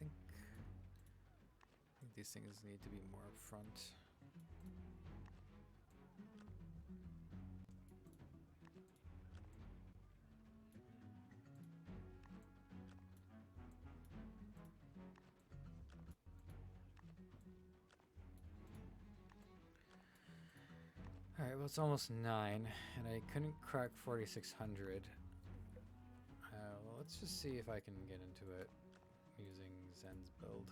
I think these things need to be more up front. Alright, well it's almost 9, and I couldn't crack 4600. Well, let's just see if I can get into it using Zen's build.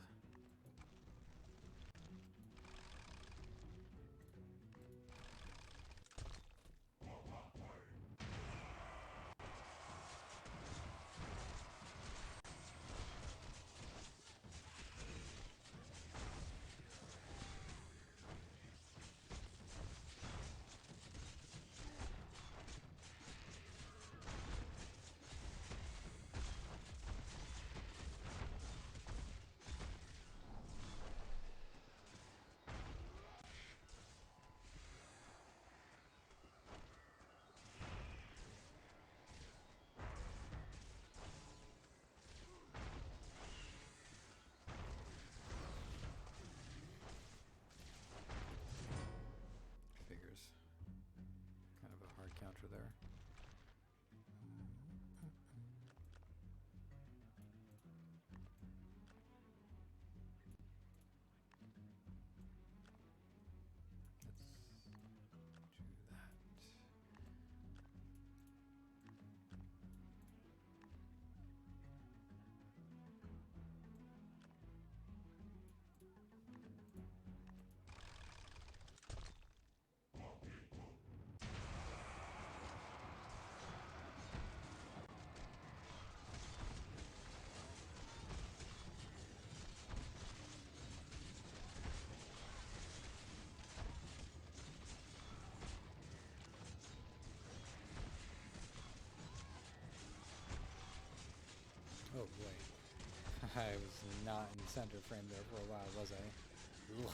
Kind of a hard counter there. Let's do that. Oh boy. I was not in center frame there for a while, was I? Ugh.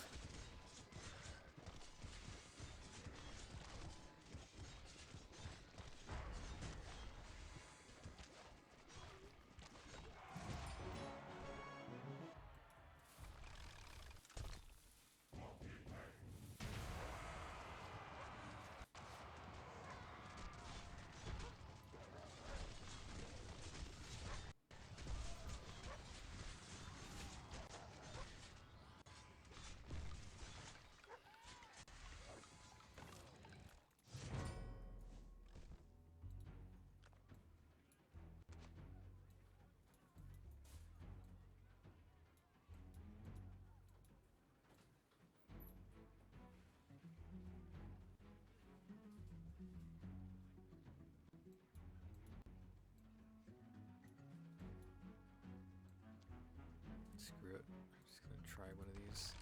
Screw it. I'm just gonna try one of these.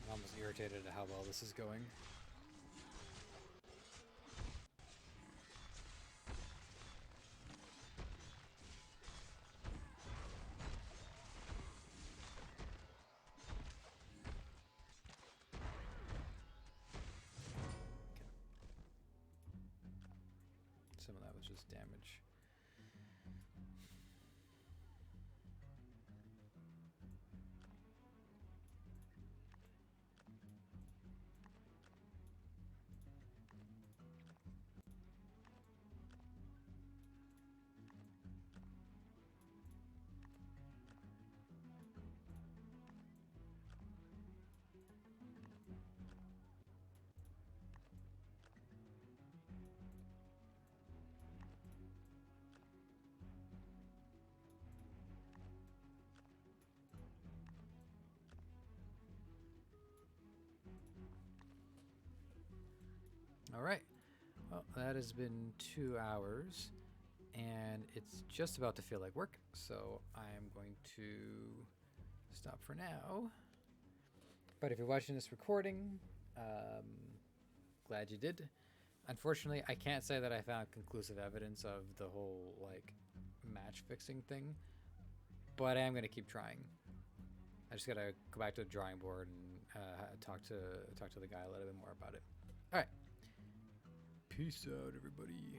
I'm almost irritated at how well this is going. Some of that was just damage. All right. Well, that has been 2 hours, and it's just about to feel like work, so I'm going to stop for now. But if you're watching this recording, glad you did. Unfortunately, I can't say that I found conclusive evidence of the whole like match fixing thing, but I am going to keep trying. I just gotta go back to the drawing board and talk to the guy a little bit more about it. All right. Peace out, everybody.